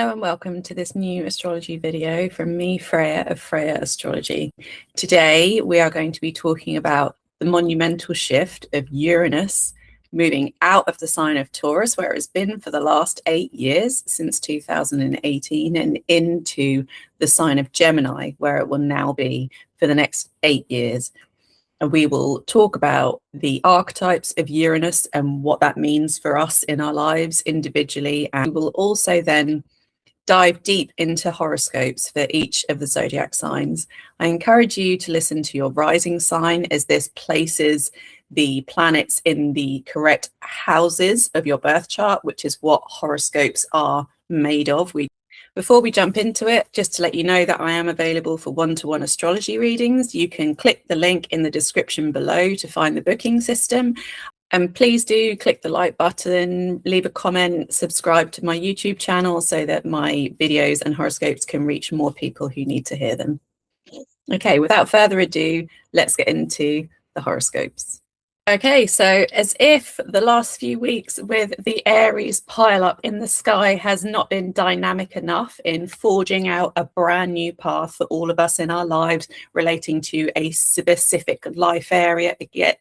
Hello and welcome to this new astrology video from me, Freya of Freya Astrology. Today we are going to be talking about the monumental shift of Uranus moving out of the sign of Taurus, where it's been for the last 8 years, since 2018, and into the sign of Gemini, where it will now be for the next 8 years. And we will talk about the archetypes of Uranus and what that means for us in our lives individually. And we will also then dive deep into horoscopes for each of the zodiac signs. I encourage you to listen to your rising sign, as this places the planets in the correct houses of your birth chart, which is what horoscopes are made of. Before we jump into it, just to let you know that I am available for one-to-one astrology readings. You can click the link in the description below to find the booking system. And please do click the like button, leave a comment, subscribe to my YouTube channel so that my videos and horoscopes can reach more people who need to hear them. Okay, without further ado, let's get into the horoscopes. Okay, so as if the last few weeks with the Aries pile up in the sky has not been dynamic enough in forging out a brand new path for all of us in our lives relating to a specific life area.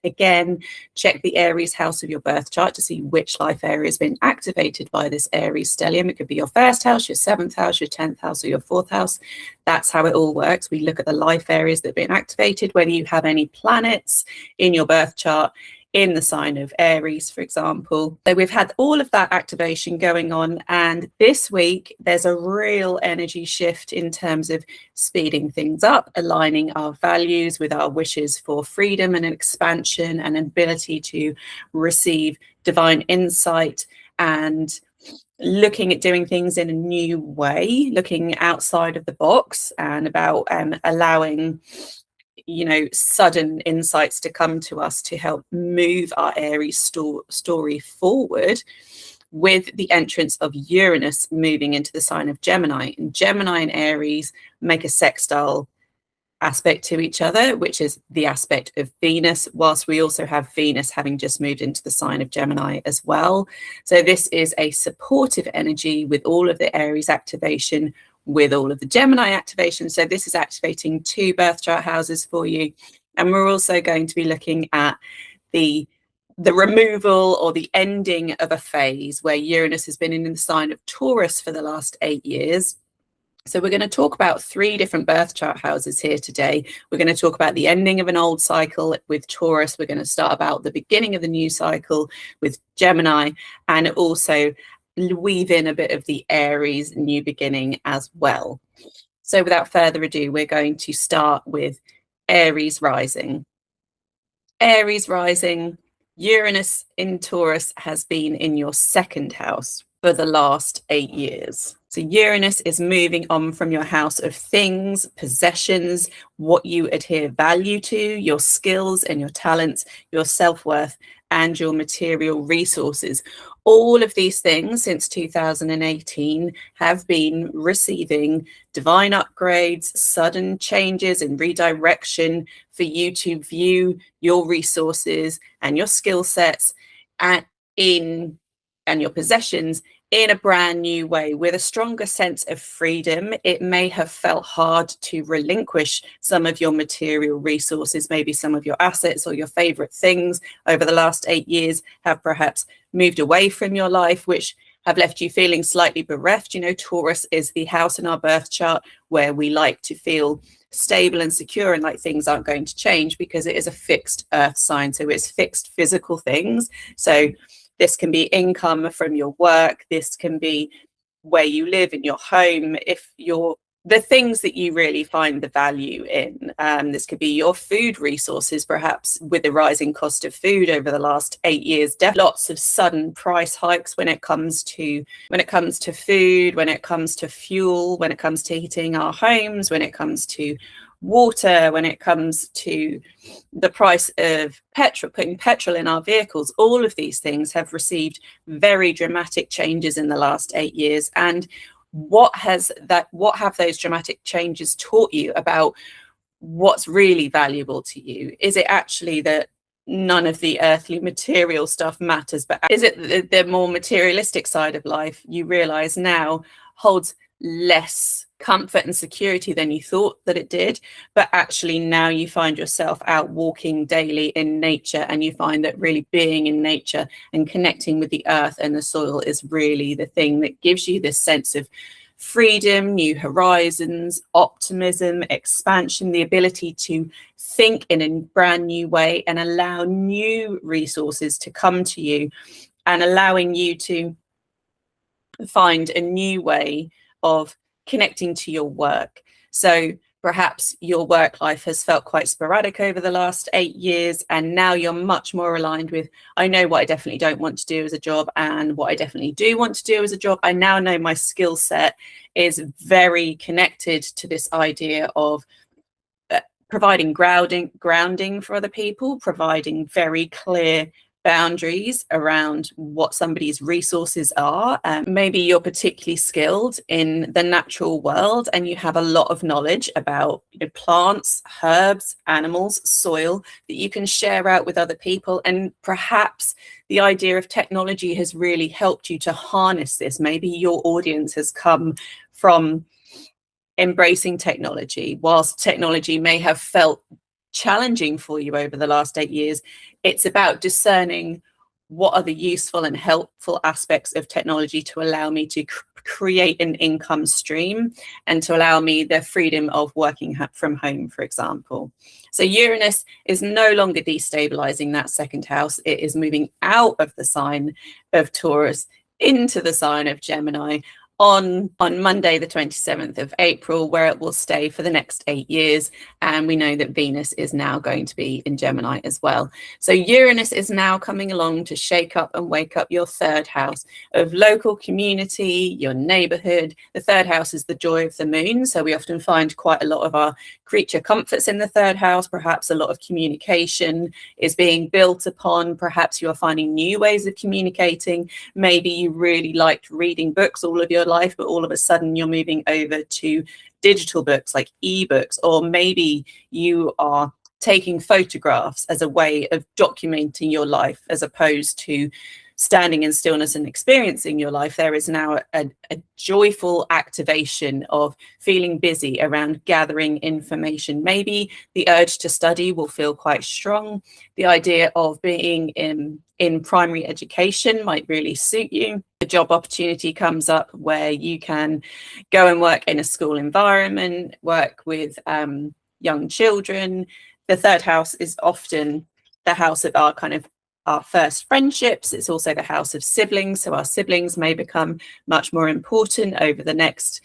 Again, check the Aries house of your birth chart to see which life area has been activated by this Aries stellium. It could be your first house, your 7th house, your 10th house, or your 4th house. That's how it all works. We look at the life areas that have been activated, whether you have any planets in your birth chart in the sign of Aries, for example. So we've had all of that activation going on, and this week there's a real energy shift in terms of speeding things up, aligning our values with our wishes for freedom and expansion and ability to receive divine insight, and looking at doing things in a new way, looking outside of the box, and about allowing sudden insights to come to us to help move our Aries story forward, with the entrance of Uranus moving into the sign of Gemini. And Gemini and Aries make a sextile aspect to each other, which is the aspect of Venus, whilst we also have Venus having just moved into the sign of Gemini as well. So this is a supportive energy with all of the Aries activation, with all of the Gemini activation. So this is activating 2 birth chart houses for you. And we're also going to be looking at the removal or the ending of a phase where Uranus has been in the sign of Taurus for the last 8 years. So we're going to talk about 3 different birth chart houses here today. We're going to talk about the ending of an old cycle with Taurus. We're going to start about the beginning of the new cycle with Gemini, and also weave in a bit of the Aries new beginning as well. So without further ado, we're going to start with Aries rising. Aries rising, Uranus in Taurus has been in your 2nd house for the last 8 years. So Uranus is moving on from your house of things, possessions, what you adhere value to, your skills and your talents, your self-worth, and your material resources. All of these things since 2018 have been receiving divine upgrades, sudden changes and redirection for you to view your resources and your skill sets and your possessions in a brand new way, with a stronger sense of freedom. It may have felt hard to relinquish some of your material resources, maybe some of your assets or your favorite things over the last 8 years have perhaps moved away from your life, which have left you feeling slightly bereft. Taurus is the house in our birth chart where we like to feel stable and secure and like things aren't going to change, because it is a fixed earth sign. So it's fixed physical things. So this can be income from your work. This can be where you live in your home, the things that you really find the value in. This could be your food resources, perhaps with the rising cost of food over the last 8 years. Lots of sudden price hikes when it comes to food, when it comes to fuel, when it comes to heating our homes, when it comes to water, when it comes to the price of petrol, putting petrol in our vehicles. All of these things have received very dramatic changes in the last 8 years. And what have those dramatic changes taught you about what's really valuable to you? Is it actually that none of the earthly material stuff matters, but is it the more materialistic side of life? You realize now, holds less comfort and security than you thought that it did, but actually now you find yourself out walking daily in nature, and you find that really being in nature and connecting with the earth and the soil is really the thing that gives you this sense of freedom, new horizons, optimism, expansion, the ability to think in a brand new way and allow new resources to come to you, and allowing you to find a new way of connecting to your work. So perhaps your work life has felt quite sporadic over the last 8 years, and now you're much more aligned with, I know what I definitely don't want to do as a job and what I definitely do want to do as a job. I now know my skill set is very connected to this idea of providing grounding for other people, providing very clear boundaries around what somebody's resources are. Maybe you're particularly skilled in the natural world and you have a lot of knowledge about plants, herbs, animals, soil that you can share out with other people. And perhaps the idea of technology has really helped you to harness this. Maybe your audience has come from embracing technology. Whilst technology may have felt challenging for you over the last 8 years, it's about discerning what are the useful and helpful aspects of technology to allow me to create an income stream and to allow me the freedom of working from home, for example. So Uranus is no longer destabilizing that second house. It is moving out of the sign of Taurus into the sign of Gemini on Monday, the 27th of April, where it will stay for the next 8 years. And we know that Venus is now going to be in Gemini as well. So Uranus is now coming along to shake up and wake up your third house of local community, your neighborhood. The third house is the joy of the moon. So we often find quite a lot of our creature comforts in the third house. Perhaps a lot of communication is being built upon. Perhaps you are finding new ways of communicating. Maybe you really liked reading books all of your life, but all of a sudden you're moving over to digital books like ebooks, or maybe you are taking photographs as a way of documenting your life as opposed to standing in stillness and experiencing your life. There is now a joyful activation of feeling busy around gathering information. Maybe the urge to study will feel quite strong. The idea of being in primary education might really suit you. A job opportunity comes up where you can go and work in a school environment, work with young children. The third house is often the house of our first friendships. It's also the house of siblings. So our siblings may become much more important over the next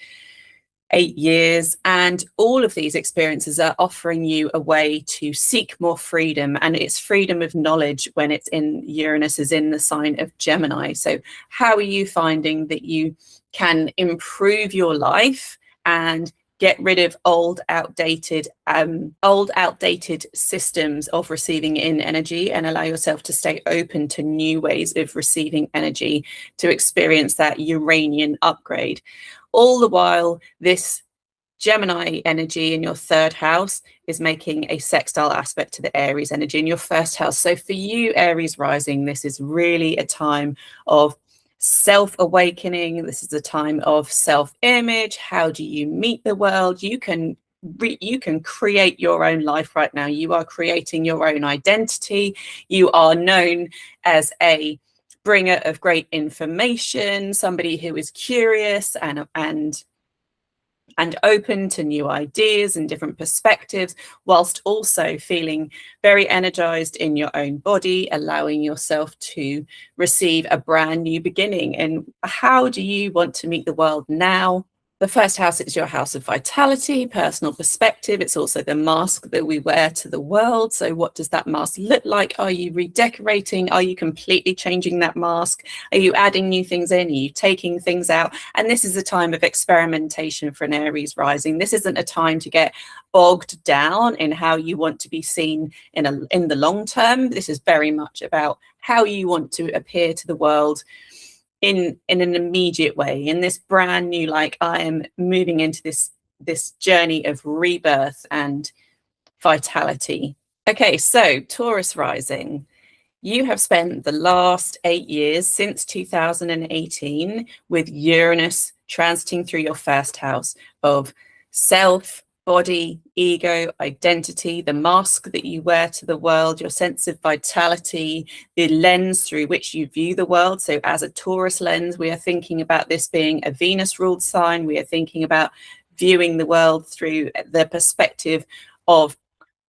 8 years. And all of these experiences are offering you a way to seek more freedom. And it's freedom of knowledge when it's in Uranus is in the sign of Gemini. So how are you finding that you can improve your life and get rid of old outdated systems of receiving in energy, and allow yourself to stay open to new ways of receiving energy to experience that Uranian upgrade? All the while, this Gemini energy in your third house is making a sextile aspect to the Aries energy in your first house. So for you, Aries rising, this is really a time of self-awakening. This is a time of self-image. How do you meet the world? You can create your own life right now. You are creating your own identity. You are known as a bringer of great information, somebody who is curious and open to new ideas and different perspectives, whilst also feeling very energized in your own body, allowing yourself to receive a brand new beginning. And how do you want to meet the world now? The first house is your house of vitality, personal perspective. It's also the mask that we wear to the world. So what does that mask look like? Are you redecorating? Are you completely changing that mask? Are you adding new things in? Are you taking things out? And this is a time of experimentation for an Aries rising. This isn't a time to get bogged down in how you want to be seen in the long term. This is very much about how you want to appear to the world in an immediate way, in this brand new, like, I am moving into this journey of rebirth and vitality. Okay, so Taurus rising, you have spent the last 8 years since 2018 with Uranus transiting through your first house of self, body, ego, identity, the mask that you wear to the world, your sense of vitality, the lens through which you view the world. So as a Taurus lens, we are thinking about this being a Venus ruled sign. We are thinking about viewing the world through the perspective of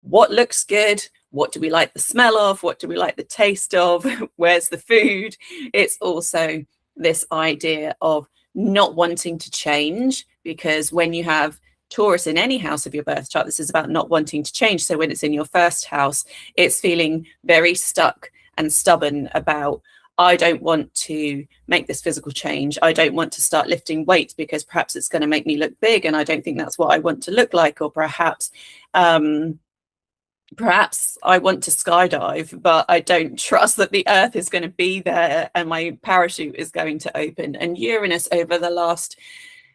what looks good, what do we like the smell of, what do we like the taste of, where's the food. It's also this idea of not wanting to change, because when you have Taurus in any house of your birth chart, this is about not wanting to change. So when it's in your first house, it's feeling very stuck and stubborn about, I don't want to make this physical change. I don't want to start lifting weights because perhaps it's going to make me look big, and I don't think that's what I want to look like. Or perhaps I want to skydive, but I don't trust that the earth is going to be there and my parachute is going to open. And Uranus over the last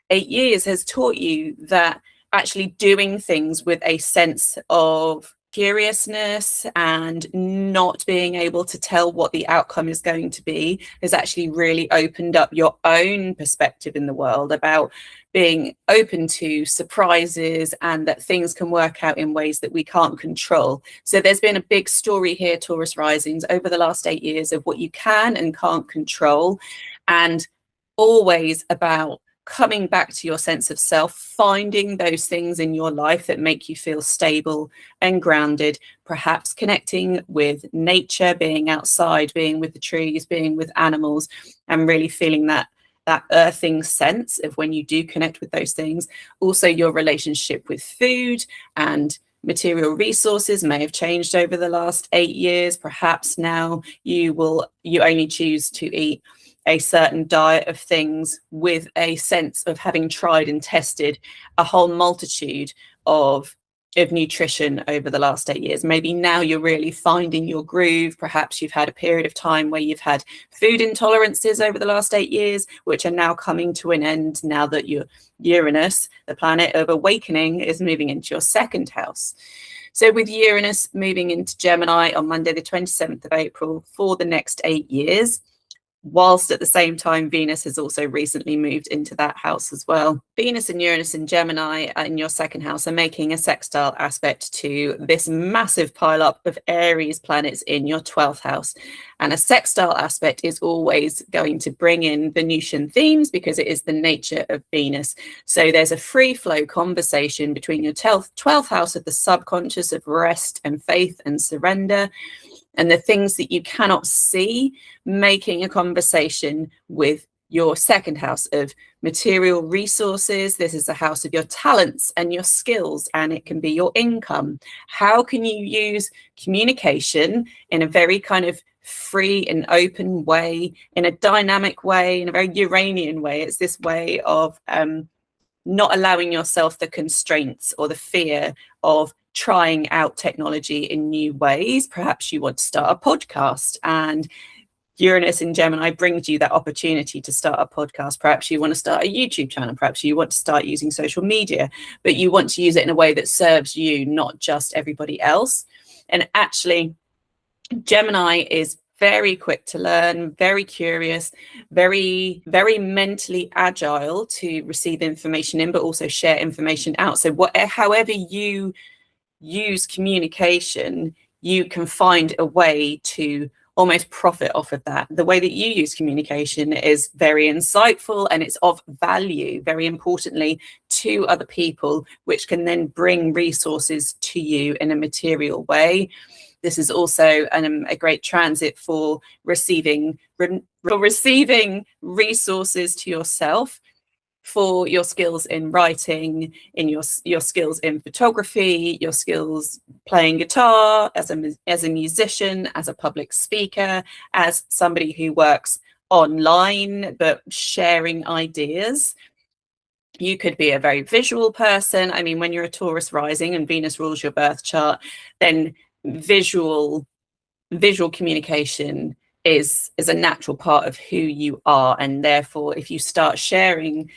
8 years has taught you that actually doing things with a sense of curiousness and not being able to tell what the outcome is going to be has actually really opened up your own perspective in the world about being open to surprises and that things can work out in ways that we can't control. So there's been a big story here, Taurus risings, over the last 8 years of what you can and can't control, and always about coming back to your sense of self, finding those things in your life that make you feel stable and grounded, perhaps connecting with nature, being outside, being with the trees, being with animals, and really feeling that earthing sense of when you do connect with those things. Also, your relationship with food and material resources may have changed over the last 8 years. Perhaps now you only choose to eat a certain diet of things with a sense of having tried and tested a whole multitude of nutrition over the last 8 years. Maybe now you're really finding your groove. Perhaps you've had a period of time where you've had food intolerances over the last 8 years, which are now coming to an end now that your Uranus, the planet of awakening, is moving into your second house. So with Uranus moving into Gemini on Monday, the 27th of April for the next 8 years, whilst at the same time Venus has also recently moved into that house as well. Venus and Uranus and Gemini in your second house are making a sextile aspect to this massive pile up of Aries planets in your 12th house. And a sextile aspect is always going to bring in Venusian themes because it is the nature of Venus. So there's a free flow conversation between your 12th house of the subconscious, of rest and faith and surrender, and the things that you cannot see, making a conversation with your second house of material resources. This is the house of your talents and your skills, and it can be your income. How can you use communication in a very kind of free and open way, in a dynamic way, in a very Uranian way? It's this way of not allowing yourself the constraints or the fear of trying out technology in new ways. Perhaps you want to start a podcast, and Uranus in Gemini brings you that opportunity to start a podcast. Perhaps you want to start a YouTube channel. Perhaps you want to start using social media, but you want to use it in a way that serves you, not just everybody else. And actually, Gemini is very quick to learn, very curious, very, very mentally agile to receive information in, but also share information out. So however you use communication, you can find a way to almost profit off of that. The way that you use communication is very insightful and it's of value, very importantly, to other people, which can then bring resources to you in a material way. This is also a great transit for receiving resources to yourself, for your skills in writing, in your skills in photography, your skills playing guitar, as a musician, as a public speaker, as somebody who works online but sharing ideas. You could be a very visual person. I mean, when you're a Taurus rising and Venus rules your birth chart, then visual communication is a natural part of who you are. And therefore, if you start sharing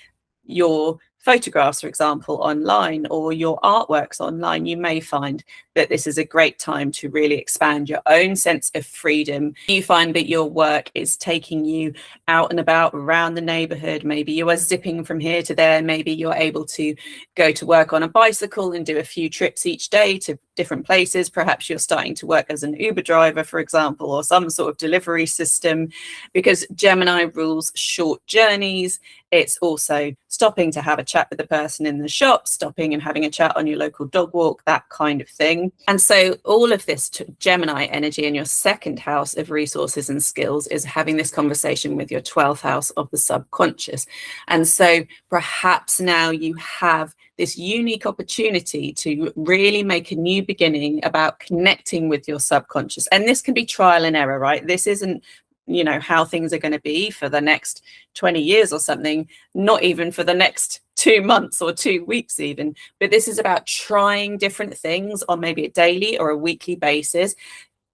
your photographs, for example, online, or your artworks online, you may find that this is a great time to really expand your own sense of freedom. You find that your work is taking you out and about around the neighborhood. Maybe you are zipping from here to there. Maybe you're able to go to work on a bicycle and do a few trips each day to different places. Perhaps you're starting to work as an Uber driver, for example, or some sort of delivery system, because Gemini rules short journeys. It's also stopping to have a chat with the person in the shop, stopping and having a chat on your local dog walk, that kind of thing. And so all of this Gemini energy in your second house of resources and skills is having this conversation with your 12th house of the subconscious. And so perhaps now you have this unique opportunity to really make a new beginning about connecting with your subconscious. And this can be trial and error, right? This isn't, you know, how things are going to be for the next 20 years or something, not even for the next 2 months or 2 weeks even, but this is about trying different things on maybe a daily or a weekly basis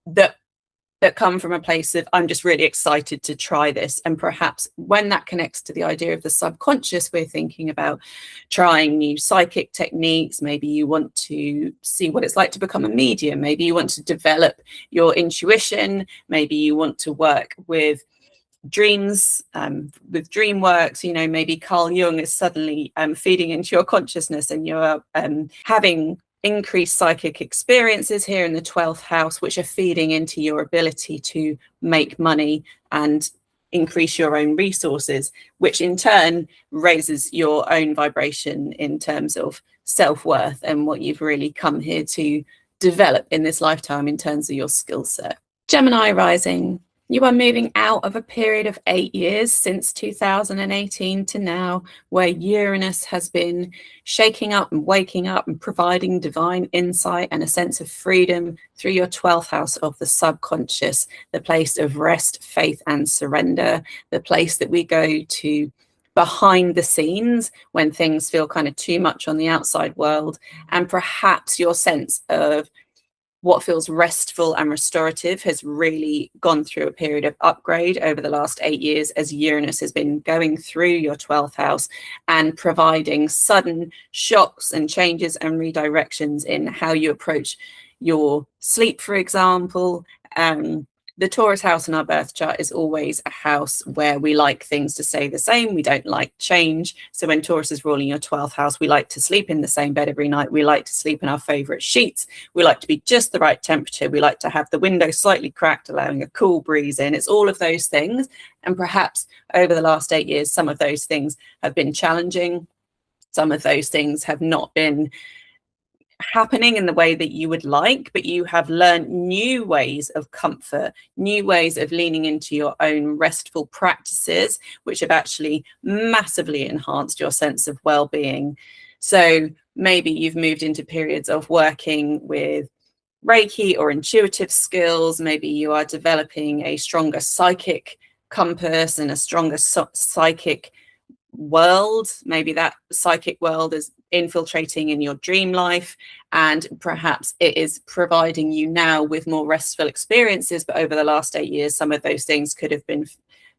that come from a place of, I'm just really excited to try this. And perhaps when that connects to the idea of the subconscious, we're thinking about trying new psychic techniques. Maybe you want to see what it's like to become a medium. Maybe you want to develop your intuition. Maybe you want to work with dreams, with dream works. You know, maybe Carl Jung is suddenly feeding into your consciousness, and you're having increased psychic experiences here in the 12th house, which are feeding into your ability to make money and increase your own resources, which in turn raises your own vibration in terms of self-worth and what you've really come here to develop in this lifetime in terms of your skill set. Gemini rising. You are moving out of a period of 8 years since 2018 to now, where Uranus has been shaking up and waking up and providing divine insight and a sense of freedom through your 12th house of the subconscious, the place of rest, faith, and surrender, the place that we go to behind the scenes when things feel kind of too much on the outside world, and perhaps your sense of what feels restful and restorative has really gone through a period of upgrade over the last 8 years, as Uranus has been going through your 12th house and providing sudden shocks and changes and redirections in how you approach your sleep, for example. The Taurus house in our birth chart is always a house where we like things to stay the same. We don't like change. So when Taurus is ruling your 12th house, we like to sleep in the same bed every night. We like to sleep in our favorite sheets. We like to be just the right temperature. We like to have the window slightly cracked, allowing a cool breeze in. It's all of those things. And perhaps over the last 8 years, some of those things have been challenging. Some of those things have not been happening in the way that you would like, but you have learned new ways of comfort, new ways of leaning into your own restful practices, which have actually massively enhanced your sense of well-being. So maybe you've moved into periods of working with Reiki or intuitive skills. Maybe you are developing a stronger psychic compass and a stronger psychic world. Maybe that psychic world is infiltrating in your dream life, and perhaps it is providing you now with more restful experiences. But over the last 8 years, some of those things could have been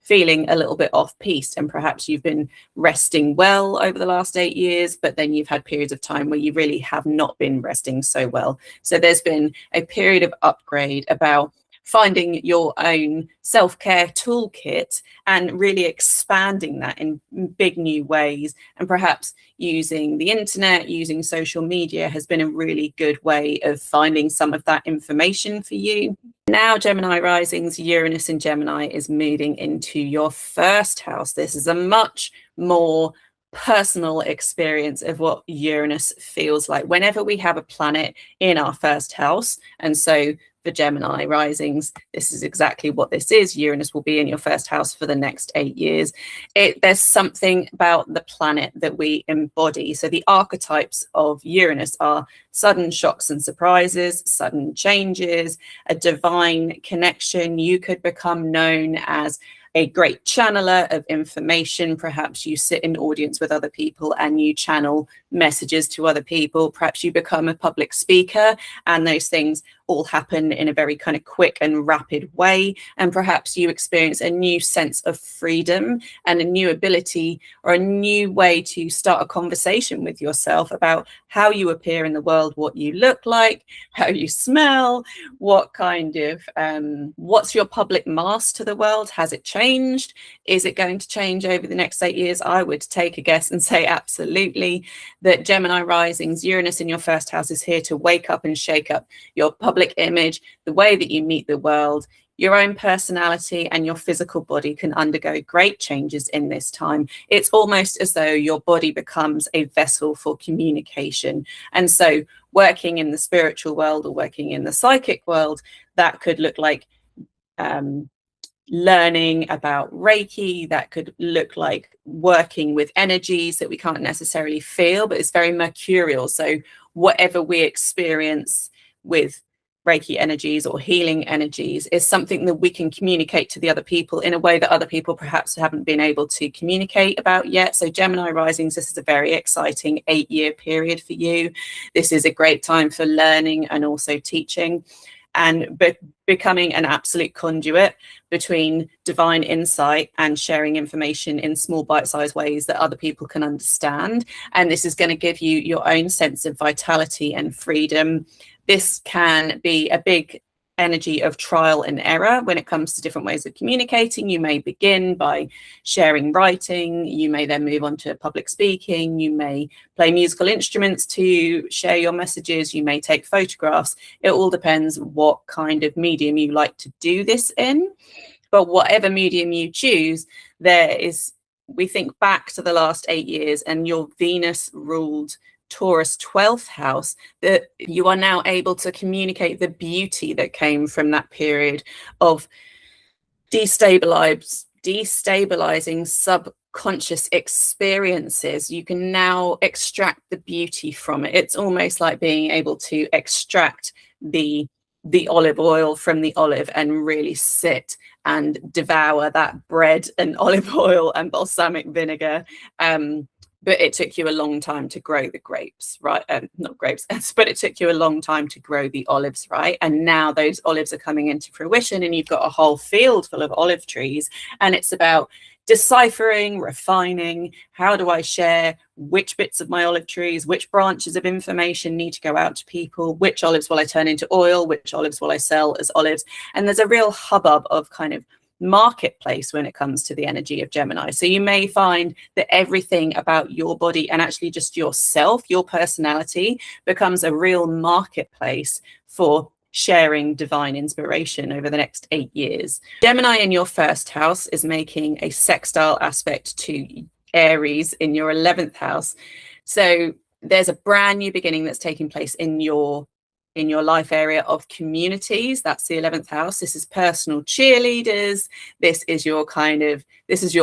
feeling a little bit off piece, and perhaps you've been resting well over the last 8 years, but then you've had periods of time where you really have not been resting so well. So there's been a period of upgrade about finding your own self-care toolkit and really expanding that in big new ways. And perhaps using the internet, using social media has been a really good way of finding some of that information for you. Now, Gemini risings, Uranus in Gemini is moving into your first house. This is a much more personal experience of what Uranus feels like whenever we have a planet in our first house. And so for Gemini risings, this is exactly what this is. Uranus will be in your first house for the next 8 years. There's something about the planet that we embody. So the archetypes of Uranus are sudden shocks and surprises, sudden changes, a divine connection. You could become known as a great channeler of information. Perhaps you sit in audience with other people and you channel messages to other people. Perhaps you become a public speaker, and those things all happen in a very kind of quick and rapid way. And perhaps you experience a new sense of freedom and a new ability or a new way to start a conversation with yourself about how you appear in the world world what you look like, how you smell, what kind of, what's your public mask to the world? Has it changed? Is it going to change over the next 8 years? I would take a guess and say absolutely, that Gemini risings, Uranus in your first house is here to wake up and shake up your public image, the way that you meet the world. Your own personality and your physical body can undergo great changes in this time. It's almost as though your body becomes a vessel for communication. And so working in the spiritual world or working in the psychic world, that could look like learning about Reiki. That could look like working with energies that we can't necessarily feel, but it's very mercurial. So whatever we experience with Reiki energies or healing energies is something that we can communicate to the other people in a way that other people perhaps haven't been able to communicate about yet. So Gemini risings, this is a very exciting 8-year period for you. This is a great time for learning and also teaching, and becoming an absolute conduit between divine insight and sharing information in small bite-sized ways that other people can understand. And this is going to give you your own sense of vitality and freedom. This can be a big energy of trial and error when it comes to different ways of communicating. You may begin by sharing writing. You may then move on to public speaking. You may play musical instruments to share your messages. You may take photographs. It all depends what kind of medium you like to do this in. But whatever medium you choose, we think back to the last 8 years and your Venus ruled Taurus 12th house, that you are now able to communicate the beauty that came from that period of destabilizing subconscious experiences. You can now extract the beauty from it. It's almost like being able to extract the olive oil from the olive and really sit and devour that bread and olive oil and balsamic vinegar. But it took you a long time to grow the grapes, right? Not grapes, but it took you a long time to grow the olives, right? And now those olives are coming into fruition and you've got a whole field full of olive trees. And it's about deciphering, refining, how do I share which bits of my olive trees, which branches of information need to go out to people, which olives will I turn into oil, which olives will I sell as olives. And there's a real hubbub of kind of marketplace when it comes to the energy of Gemini. So you may find that everything about your body and actually just yourself, your personality, becomes a real marketplace for sharing divine inspiration over the next 8 years. Gemini in your first house is making a sextile aspect to Aries in your 11th house. So there's a brand new beginning that's taking place in your life area of communities. That's the 11th house. This is personal cheerleaders. This is your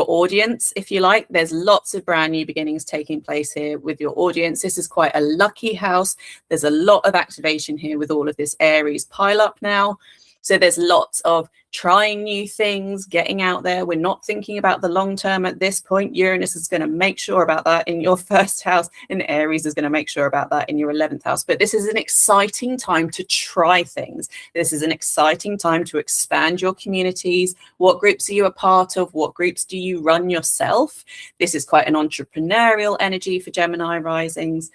audience, if you like. There's lots of brand new beginnings taking place here with your audience. This is quite a lucky house. There's a lot of activation here with all of this Aries pile up now. So there's lots of trying new things, getting out there. We're not thinking about the long term at this point. Uranus is going to make sure about that in your first house, and Aries is going to make sure about that in your 11th house. But this is an exciting time to try things. This is an exciting time to expand your communities. What groups are you a part of? What groups do you run yourself? This is quite an entrepreneurial energy for Gemini risings.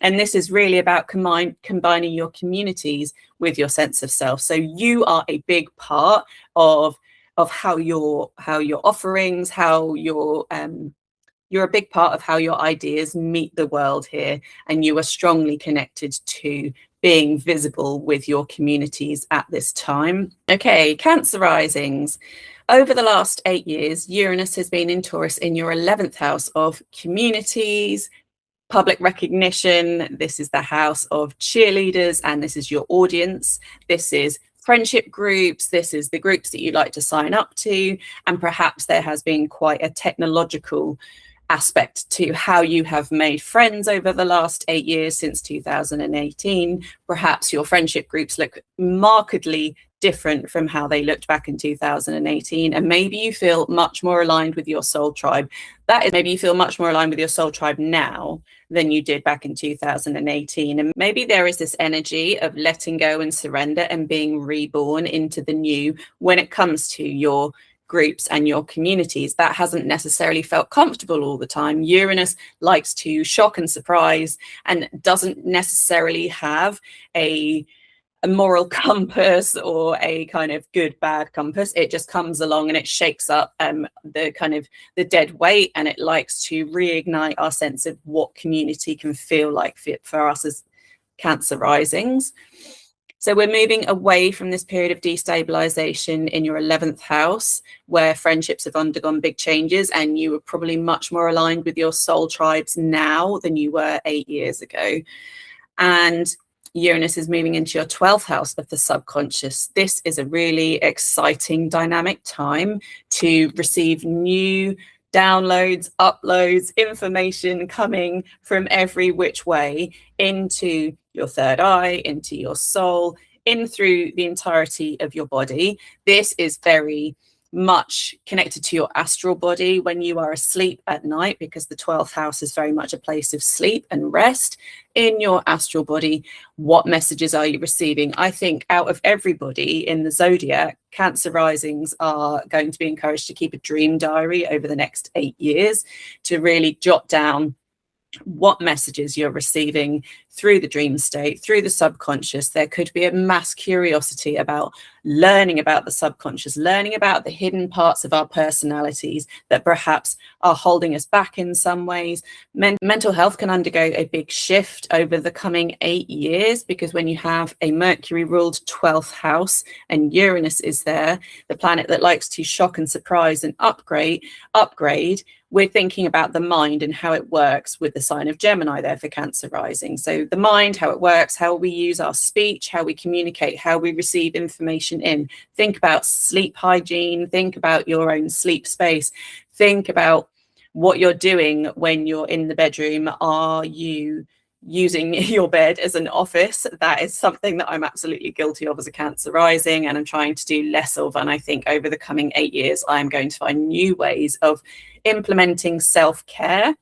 And this is really about combining your communities with your sense of self. So you are a big part of how your offerings, you're a big part of how your ideas meet the world here. And you are strongly connected to being visible with your communities at this time. Okay, Cancer risings. Over the last 8 years, Uranus has been in Taurus in your 11th house of communities, public recognition. This is the house of cheerleaders, and this is your audience. This is friendship groups. This is the groups that you like to sign up to. And perhaps there has been quite a technological aspect to how you have made friends over the last 8 years since 2018. Perhaps your friendship groups look markedly different from how they looked back in 2018, and maybe you feel much more aligned with your soul tribe. That is, maybe you feel much more aligned with your soul tribe now than you did back in 2018. And maybe there is this energy of letting go and surrender and being reborn into the new when it comes to your groups and your communities. That hasn't necessarily felt comfortable all the time. Uranus likes to shock and surprise and doesn't necessarily have a moral compass or a kind of good bad compass. It just comes along and it shakes up the kind of the dead weight, and it likes to reignite our sense of what community can feel like for us as Cancer risings. So we're moving away from this period of destabilization in your 11th house, where friendships have undergone big changes, and you are probably much more aligned with your soul tribes now than you were 8 years ago. And Uranus is moving into your 12th house of the subconscious. This is a really exciting dynamic time to receive new downloads, uploads, information coming from every which way into your third eye, into your soul, in through the entirety of your body. This is very much connected to your astral body when you are asleep at night, because the 12th house is very much a place of sleep and rest. In your astral body, what messages are you receiving? I think out of everybody in the zodiac, Cancer risings are going to be encouraged to keep a dream diary over the next 8 years, to really jot down what messages you're receiving through the dream state, through the subconscious. There could be a mass curiosity about learning about the subconscious, learning about the hidden parts of our personalities that perhaps are holding us back in some ways. Mental health can undergo a big shift over the coming 8 years, because when you have a Mercury ruled 12th house and Uranus is there, the planet that likes to shock and surprise and upgrade, we're thinking about the mind and how it works, with the sign of Gemini there for Cancer rising. So the mind, how it works, how we use our speech, how we communicate, how we receive information in. Think about sleep hygiene, think about your own sleep space, think about what you're doing when you're in the bedroom. Are you using your bed as an office? That is something that I'm absolutely guilty of as a Cancer rising, and I'm trying to do less of. And I think over the coming 8 years, I'm going to find new ways of implementing self-care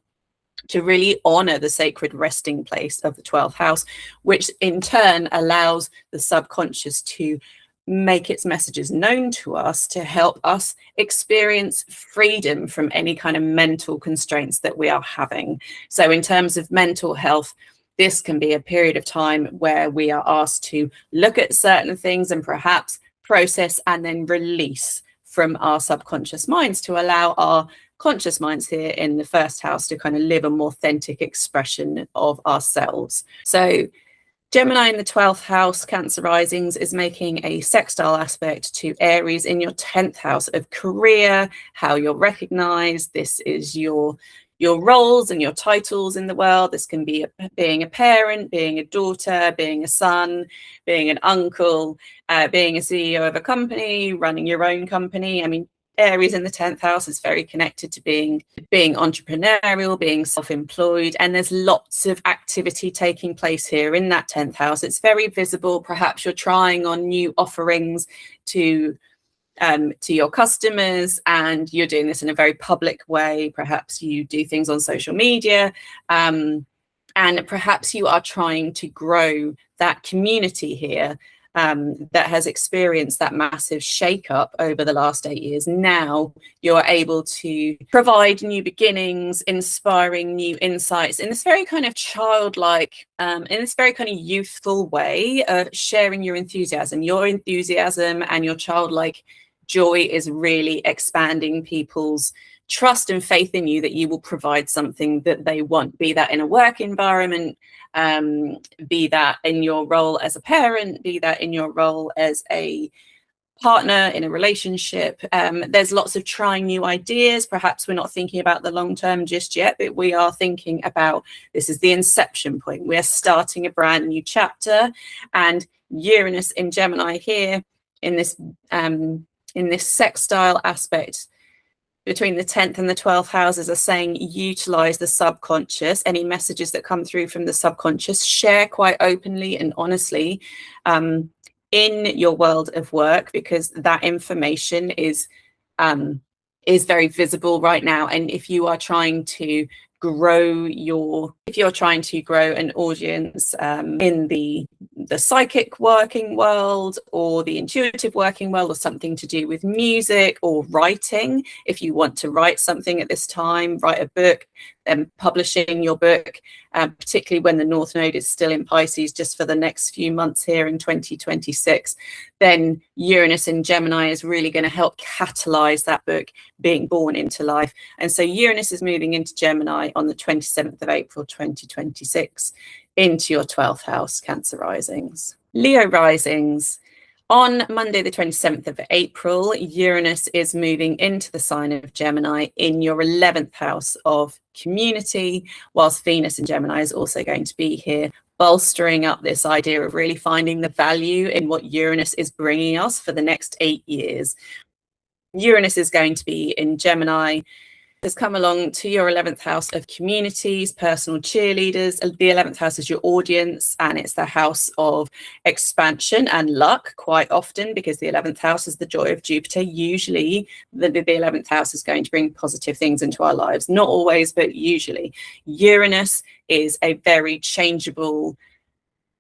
to really honor the sacred resting place of the 12th house, which in turn allows the subconscious to make its messages known to us, to help us experience freedom from any kind of mental constraints that we are having. So in terms of mental health, this can be a period of time where we are asked to look at certain things and perhaps process and then release from our subconscious minds, to allow our conscious minds here in the first house to kind of live a more authentic expression of ourselves. So Gemini in the 12th house, Cancer risings, is making a sextile aspect to Aries in your 10th house of career, how you're recognized. This is your roles and your titles in the world. This can be being a parent, being a daughter, being a son, being an uncle, being a CEO of a company, running your own company. I mean, Aries in the 10th house is very connected to being entrepreneurial, being self-employed, and there's lots of activity taking place here in that 10th house. It's very visible. Perhaps you're trying on new offerings to your customers, and you're doing this in a very public way. Perhaps you do things on social media, and perhaps you are trying to grow that community here that has experienced that massive shake-up over the last 8 years. Now you're able to provide new beginnings, inspiring new insights in this very kind of childlike, in this very kind of youthful way of sharing your enthusiasm. Your enthusiasm and your childlike joy is really expanding people's trust and faith in you that you will provide something that they want, be that in a work environment, be that in your role as a parent, be that in your role as a partner in a relationship. There's lots of trying new ideas. Perhaps we're not thinking about the long term just yet, but we are thinking about, this is the inception point. We're starting a brand new chapter, and Uranus in Gemini here in this sextile aspect between the 10th and the 12th houses are saying utilize the subconscious. Any messages that come through from the subconscious, share quite openly and honestly in your world of work, because that information is very visible right now. And if you are trying to grow an audience in the the psychic working world or the intuitive working world, or something to do with music or writing. If you want to write something at this time, write a book, and publishing your book, particularly when the North Node is still in Pisces just for the next few months here in 2026, then Uranus in Gemini is really going to help catalyze that book being born into life. And so Uranus is moving into Gemini on the 27th of April 2026 into your 12th house, Cancer risings. Leo risings. On Monday, the 27th of April, Uranus is moving into the sign of Gemini in your 11th house of community, whilst Venus in Gemini is also going to be here, bolstering up this idea of really finding the value in what Uranus is bringing us for the next 8 years. Uranus is going to be in Gemini, has come along to your 11th house of communities, personal cheerleaders. The 11th house is your audience, and it's the house of expansion and luck quite often, because the 11th house is the joy of Jupiter. Usually the 11th house is going to bring positive things into our lives. Not always, but usually. Uranus is a very changeable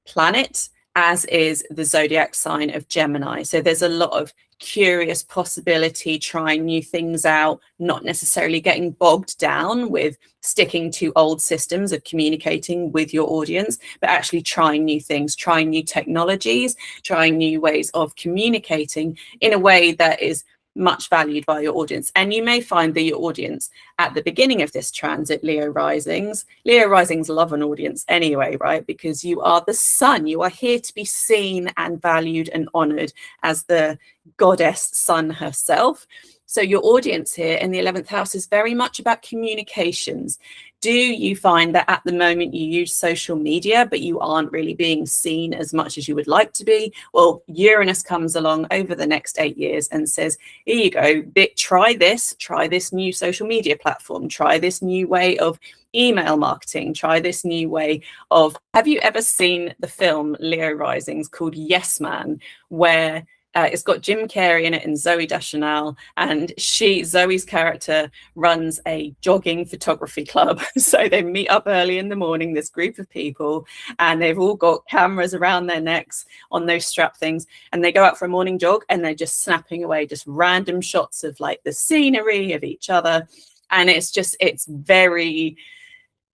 planet, as is the zodiac sign of Gemini. So there's a lot of curious possibility, trying new things out, not necessarily getting bogged down with sticking to old systems of communicating with your audience, but actually trying new things, trying new technologies, trying new ways of communicating in a way that is much valued by your audience. And you may find that your audience at the beginning of this transit, Leo risings love an audience anyway, right? Because you are the sun. You are here to be seen and valued and honored as the goddess sun herself. So your audience here in the 11th house is very much about communications. Do you find that at the moment you use social media, but you aren't really being seen as much as you would like to be? Well, Uranus comes along over the next 8 years and says, here you go, try this new social media platform, try this new way of email marketing, try this new way of, have you ever seen the film Leo Risings called Yes Man, where it's got Jim Carrey in it and Zooey Deschanel, and Zoe's character runs a jogging photography club. So they meet up early in the morning, this group of people, and they've all got cameras around their necks on those strap things, and they go out for a morning jog, and they're just snapping away just random shots of like the scenery of each other. And it's very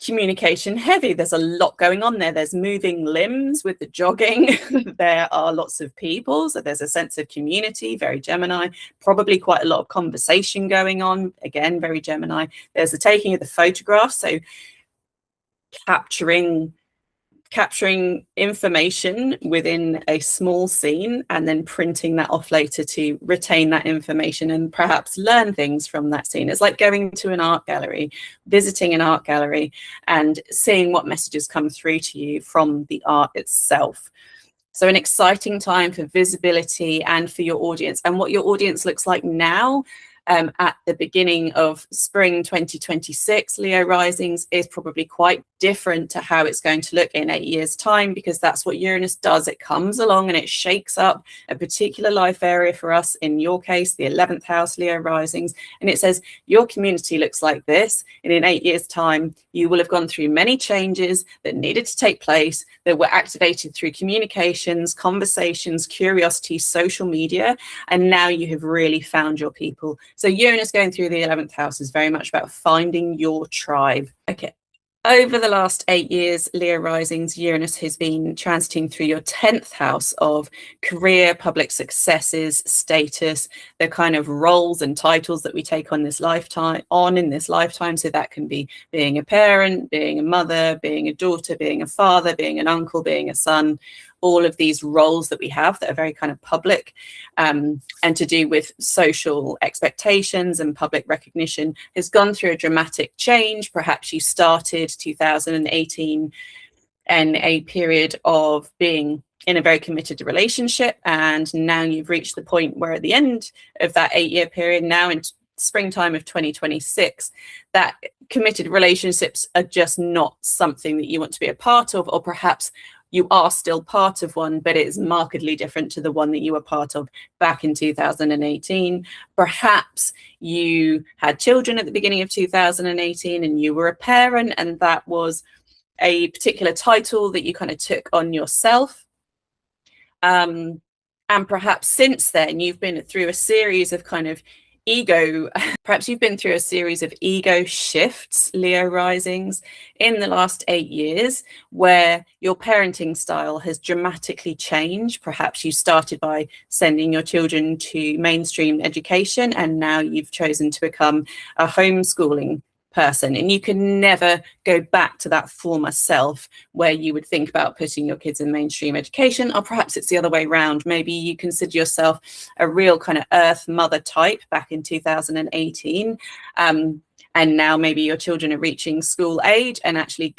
communication heavy. There's a lot going on there. There's moving limbs with the jogging. There are lots of people, so there's a sense of community, very Gemini. Probably quite a lot of conversation going on, again, very Gemini. There's the taking of the photographs, so capturing information within a small scene and then printing that off later to retain that information and perhaps learn things from that scene. It's like going to an art gallery, visiting an art gallery and seeing what messages come through to you from the art itself. So an exciting time for visibility and for your audience. And what your audience looks like now, at the beginning of spring 2026, Leo risings, is probably quite different to how it's going to look in 8 years' time, because that's what Uranus does. It comes along and it shakes up a particular life area for us, in your case, the 11th house, Leo risings, and it says your community looks like this, and in 8 years' time, you will have gone through many changes that needed to take place, that were activated through communications, conversations, curiosity, social media, and now you have really found your people. So Uranus going through the 11th house is very much about finding your tribe. Okay. Over the last 8 years, Leo risings, Uranus has been transiting through your 10th house of career, public successes, status, the kind of roles and titles that we take on in this lifetime. So that can be being a parent, being a mother, being a daughter, being a father, being an uncle, being a son. All of these roles that we have that are very kind of public, and to do with social expectations and public recognition, has gone through a dramatic change. Perhaps you started 2018 in a period of being in a very committed relationship, and now you've reached the point where at the end of that 8-year period, now in springtime of 2026, that committed relationships are just not something that you want to be a part of, or perhaps you are still part of one, but it is markedly different to the one that you were part of back in 2018. Perhaps you had children at the beginning of 2018 and you were a parent, and that was a particular title that you kind of took on yourself And perhaps since then, you've been through a series of kind of ego, perhaps you've been through a series of ego shifts, Leo risings, in the last 8 years, where your parenting style has dramatically changed. Perhaps you started by sending your children to mainstream education, and now you've chosen to become a homeschooling person, and you can never go back to that former self where you would think about putting your kids in mainstream education. Or perhaps it's the other way around. Maybe you consider yourself a real kind of earth mother type back in 2018, and now maybe your children are reaching school age, and actually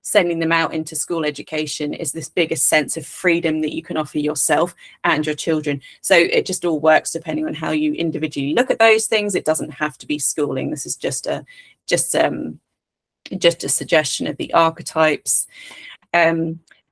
sending them out into school education is this biggest sense of freedom that you can offer yourself and your children. So it just all works depending on how you individually look at those things. It doesn't have to be schooling. This is just a suggestion of the archetypes.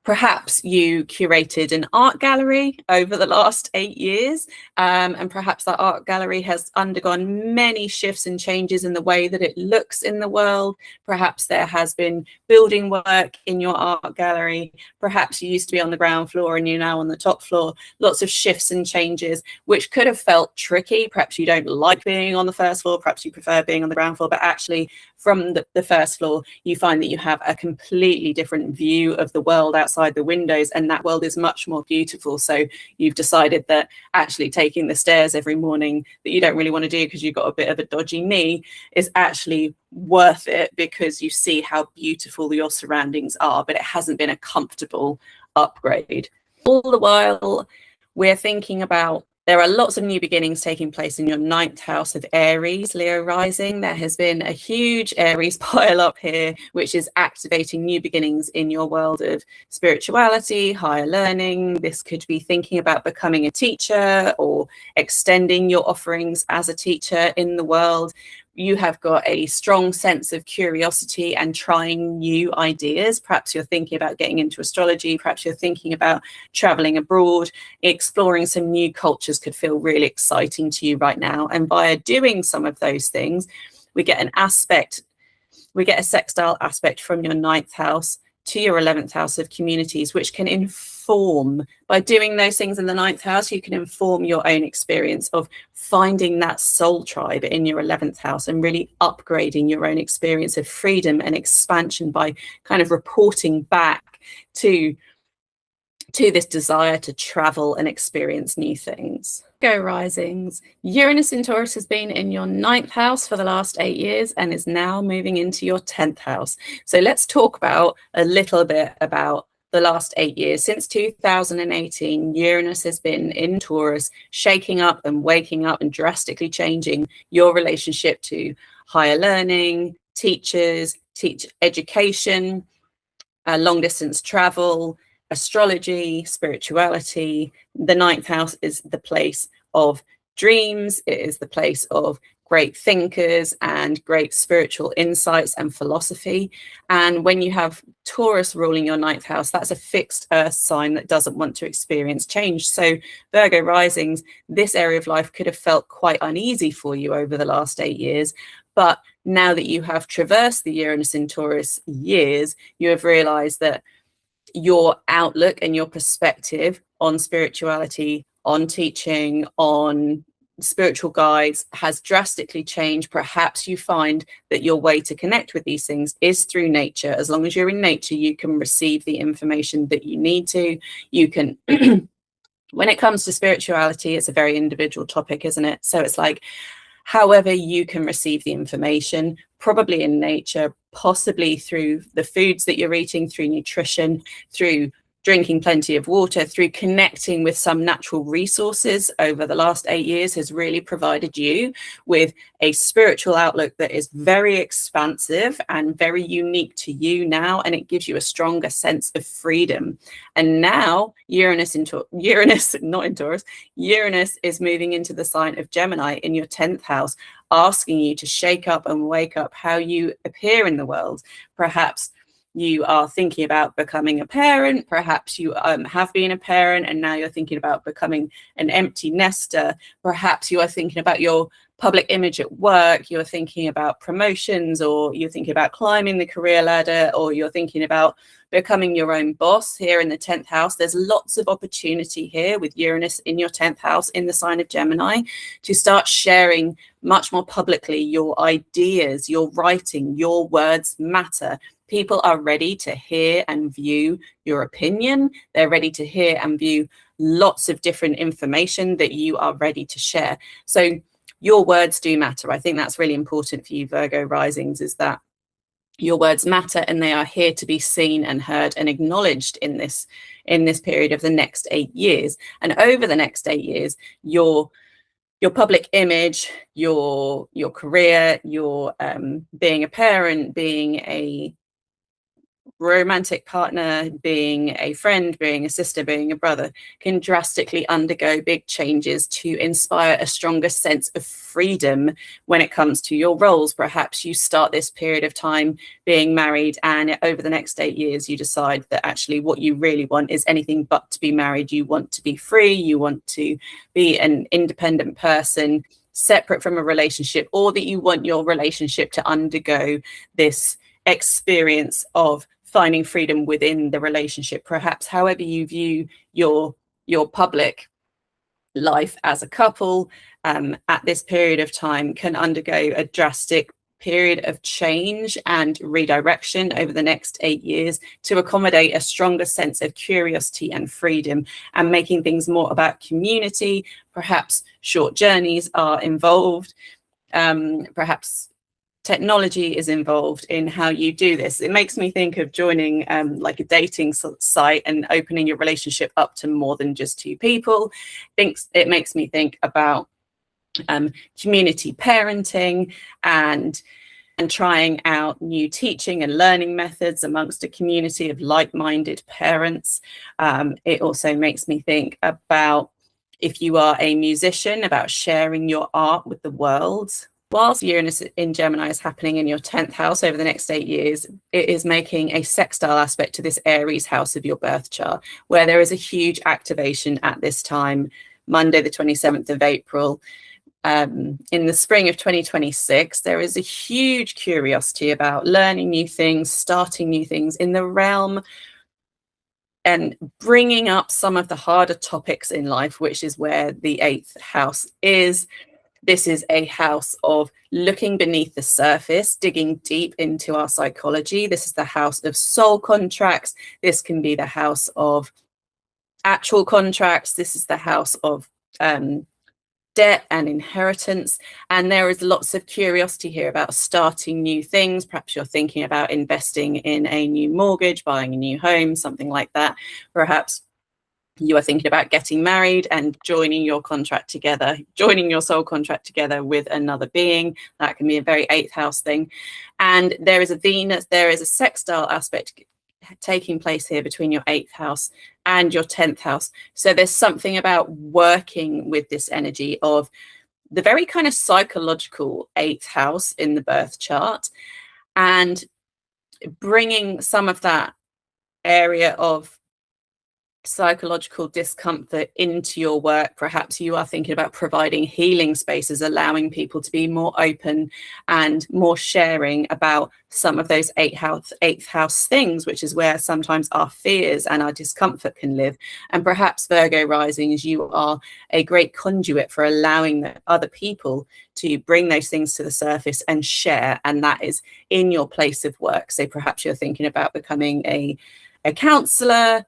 Perhaps you curated an art gallery over the last 8 years, and perhaps that art gallery has undergone many shifts and changes in the way that it looks in the world. Perhaps there has been building work in your art gallery. Perhaps you used to be on the ground floor and you're now on the top floor. Lots of shifts and changes, which could have felt tricky. Perhaps you don't like being on the first floor. Perhaps you prefer being on the ground floor, but actually from the first floor, you find that you have a completely different view of the world outside the windows, and that world is much more beautiful. So you've decided that actually taking the stairs every morning that you don't really want to do because you've got a bit of a dodgy knee is actually worth it, because you see how beautiful your surroundings are, but it hasn't been a comfortable upgrade. All the while, we're thinking about, there are lots of new beginnings taking place in your 9th house of Aries, Leo rising. There has been a huge Aries pile up here, which is activating new beginnings in your world of spirituality, higher learning. This could be thinking about becoming a teacher or extending your offerings as a teacher in the world. You have got a strong sense of curiosity and trying new ideas. Perhaps you're thinking about getting into astrology. Perhaps you're thinking about traveling abroad. Exploring some new cultures could feel really exciting to you right now. And via doing some of those things, we get a sextile aspect from your 9th house to your 11th house of communities, which can inform, by doing those things in the 9th house, you can inform your own experience of finding that soul tribe in your 11th house and really upgrading your own experience of freedom and expansion by kind of reporting back to this desire to travel and experience new things. Go risings. Uranus in Taurus has been in your 9th house for the last 8 years and is now moving into your 10th house. So let's talk about a little bit about the last 8 years. Since 2018, Uranus has been in Taurus, shaking up and waking up and drastically changing your relationship to higher learning, teachers, education, long distance travel, astrology, spirituality. The 9th house is the place of dreams. It is the place of great thinkers and great spiritual insights and philosophy. And when you have Taurus ruling your 9th house, that's a fixed earth sign that doesn't want to experience change. So Virgo risings, this area of life could have felt quite uneasy for you over the last 8 years. But now that you have traversed the Uranus in Taurus years, you have realized that your outlook and your perspective on spirituality, on teaching, on spiritual guides has drastically changed. Perhaps you find that your way to connect with these things is through nature. As long as you're in nature, you can receive the information that you need to. You can when it comes to spirituality, it's a very individual topic, isn't it? So it's like, however you can receive the information, probably in nature, possibly through the foods that you're eating, through nutrition, through drinking plenty of water, through connecting with some natural resources over the last 8 years has really provided you with a spiritual outlook that is very expansive and very unique to you now, and it gives you a stronger sense of freedom. And now Uranus is moving into the sign of Gemini in your 10th house, asking you to shake up and wake up how you appear in the world. Perhaps you are thinking about becoming a parent. Perhaps you have been a parent and now you're thinking about becoming an empty nester. Perhaps you are thinking about your public image at work. You're thinking about promotions, or you're thinking about climbing the career ladder, or you're thinking about becoming your own boss here in the 10th house. There's lots of opportunity here with Uranus in your 10th house in the sign of Gemini to start sharing much more publicly your ideas, your writing, your words matter. People are ready to hear and view your opinion. They're ready to hear and view lots of different information that you are ready to share. So your words do matter. I think that's really important for you, Virgo risings, is that your words matter, and they are here to be seen and heard and acknowledged in this period of the next 8 years. And over the next 8 years, your public image, your career, your being a parent, being a romantic partner, being a friend, being a sister, being a brother, can drastically undergo big changes to inspire a stronger sense of freedom when it comes to your roles. Perhaps you start this period of time being married, and over the next 8 years you decide that actually what you really want is anything but to be married. You want to be free, you want to be an independent person separate from a relationship, or that you want your relationship to undergo this experience of finding freedom within the relationship. Perhaps however you view your public life as a couple at this period of time can undergo a drastic period of change and redirection over the next 8 years to accommodate a stronger sense of curiosity and freedom, and making things more about community. Perhaps short journeys are involved. Perhaps technology is involved in how you do this. It makes me think of joining like a dating site and opening your relationship up to more than just 2 people. It makes me think about community parenting and trying out new teaching and learning methods amongst a community of like-minded parents. It also makes me think about, if you are a musician, about sharing your art with the world. Whilst Uranus in Gemini is happening in your 10th house over the next 8 years, it is making a sextile aspect to this Aries house of your birth chart, where there is a huge activation at this time, Monday, the 27th of April. In the spring of 2026, there is a huge curiosity about learning new things, starting new things in the realm, and bringing up some of the harder topics in life, which is where the 8th house is. This is a house of looking beneath the surface, digging deep into our psychology. This is the house of soul contracts. This can be the house of actual contracts. This is the house of debt and inheritance. And there is lots of curiosity here about starting new things. Perhaps you're thinking about investing in a new mortgage, buying a new home, something like that. Perhaps you are thinking about getting married and joining your contract together, joining your soul contract together with another being. That can be a very 8th house thing. And there is a Venus, there is a sextile aspect taking place here between your 8th house and your 10th house. So there's something about working with this energy of the very kind of psychological 8th house in the birth chart, and bringing some of that area of psychological discomfort into your work. Perhaps you are thinking about providing healing spaces, allowing people to be more open and more sharing about some of those 8th house things, which is where sometimes our fears and our discomfort can live. And perhaps Virgo rising, as you are a great conduit for allowing the other people to bring those things to the surface and share, and that is in your place of work. So perhaps you're thinking about becoming a counselor,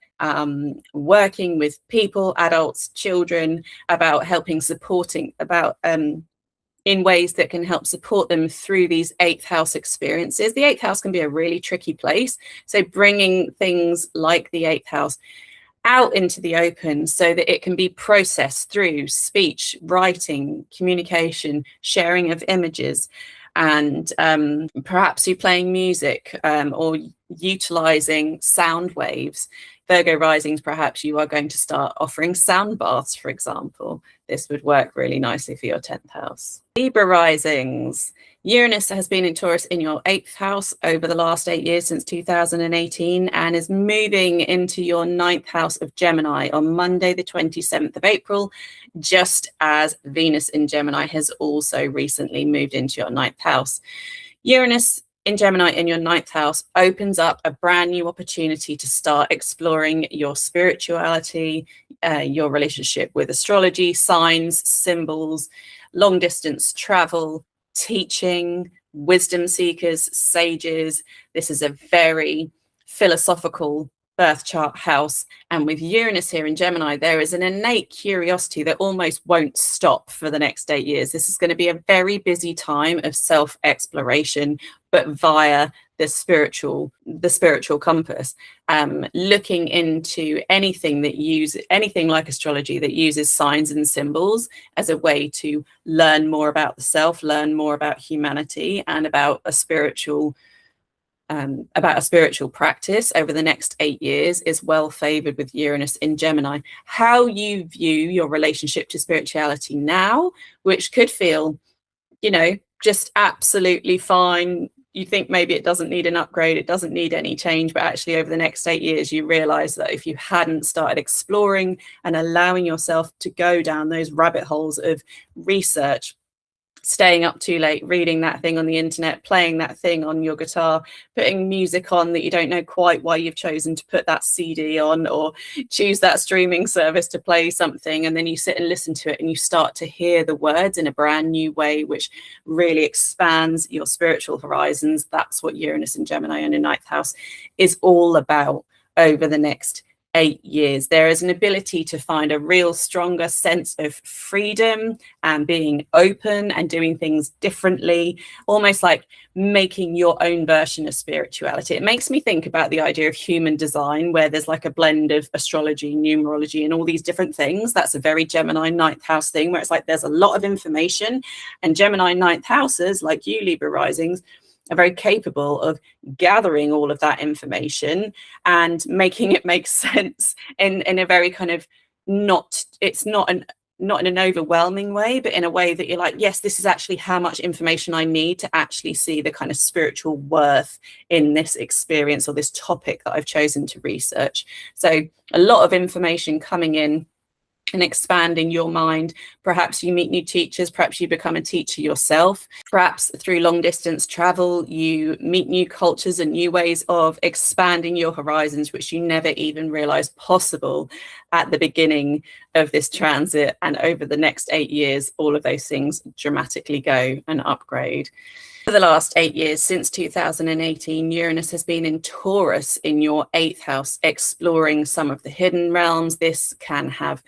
working with people, adults, children, about helping, supporting, about in ways that can help support them through these 8th house experiences. The 8th house can be a really tricky place. So bringing things like the 8th house out into the open so that it can be processed through speech, writing, communication, sharing of images, and perhaps you playing music or utilizing sound waves Virgo risings, perhaps you are going to start offering sound baths, for example. This would work really nicely for your 10th house. Libra risings. Uranus has been in Taurus in your 8th house over the last 8 years, since 2018, and is moving into your 9th house of Gemini on Monday, the 27th of April, just as Venus in Gemini has also recently moved into your 9th house. Uranus in Gemini in your 9th house opens up a brand new opportunity to start exploring your spirituality, your relationship with astrology, signs, symbols, long distance travel, teaching, wisdom seekers, sages. This is a very philosophical birth chart house, and with Uranus here in Gemini, there is an innate curiosity that almost won't stop for the next 8 years. This is going to be a very busy time of self-exploration, but via the spiritual compass, looking into anything like astrology that uses signs and symbols as a way to learn more about the self, learn more about humanity, and about a spiritual practice over the next 8 years is well favored with Uranus in Gemini. How you view your relationship to spirituality now, which could feel, just absolutely fine. You think maybe it doesn't need an upgrade, it doesn't need any change, but actually over the next 8 years, you realize that if you hadn't started exploring and allowing yourself to go down those rabbit holes of research, staying up too late, reading that thing on the internet, playing that thing on your guitar, putting music on that you don't know quite why you've chosen to put that CD on, or choose that streaming service to play something, and then you sit and listen to it and you start to hear the words in a brand new way, which really expands your spiritual horizons. That's what Uranus and Gemini in your 9th house is all about over the next 8 years. There is an ability to find a real stronger sense of freedom and being open and doing things differently, almost like making your own version of spirituality. It makes me think about the idea of human design, where there's like a blend of astrology, numerology, and all these different things. That's a very Gemini 9th house thing, where it's like there's a lot of information, and Gemini 9th houses, like you, Libra risings, are very capable of gathering all of that information and making it make sense in a very kind of not in an overwhelming way, but in a way that you're like, yes, this is actually how much information I need to actually see the kind of spiritual worth in this experience or this topic that I've chosen to research. So a lot of information coming in and expanding your mind. Perhaps you meet new teachers, perhaps you become a teacher yourself, perhaps through long distance travel you meet new cultures and new ways of expanding your horizons, which you never even realized possible at the beginning of this transit. And over the next 8 years, all of those things dramatically go and upgrade. For the last 8 years, since 2018, Uranus has been in Taurus in your 8th house, exploring some of the hidden realms. This can have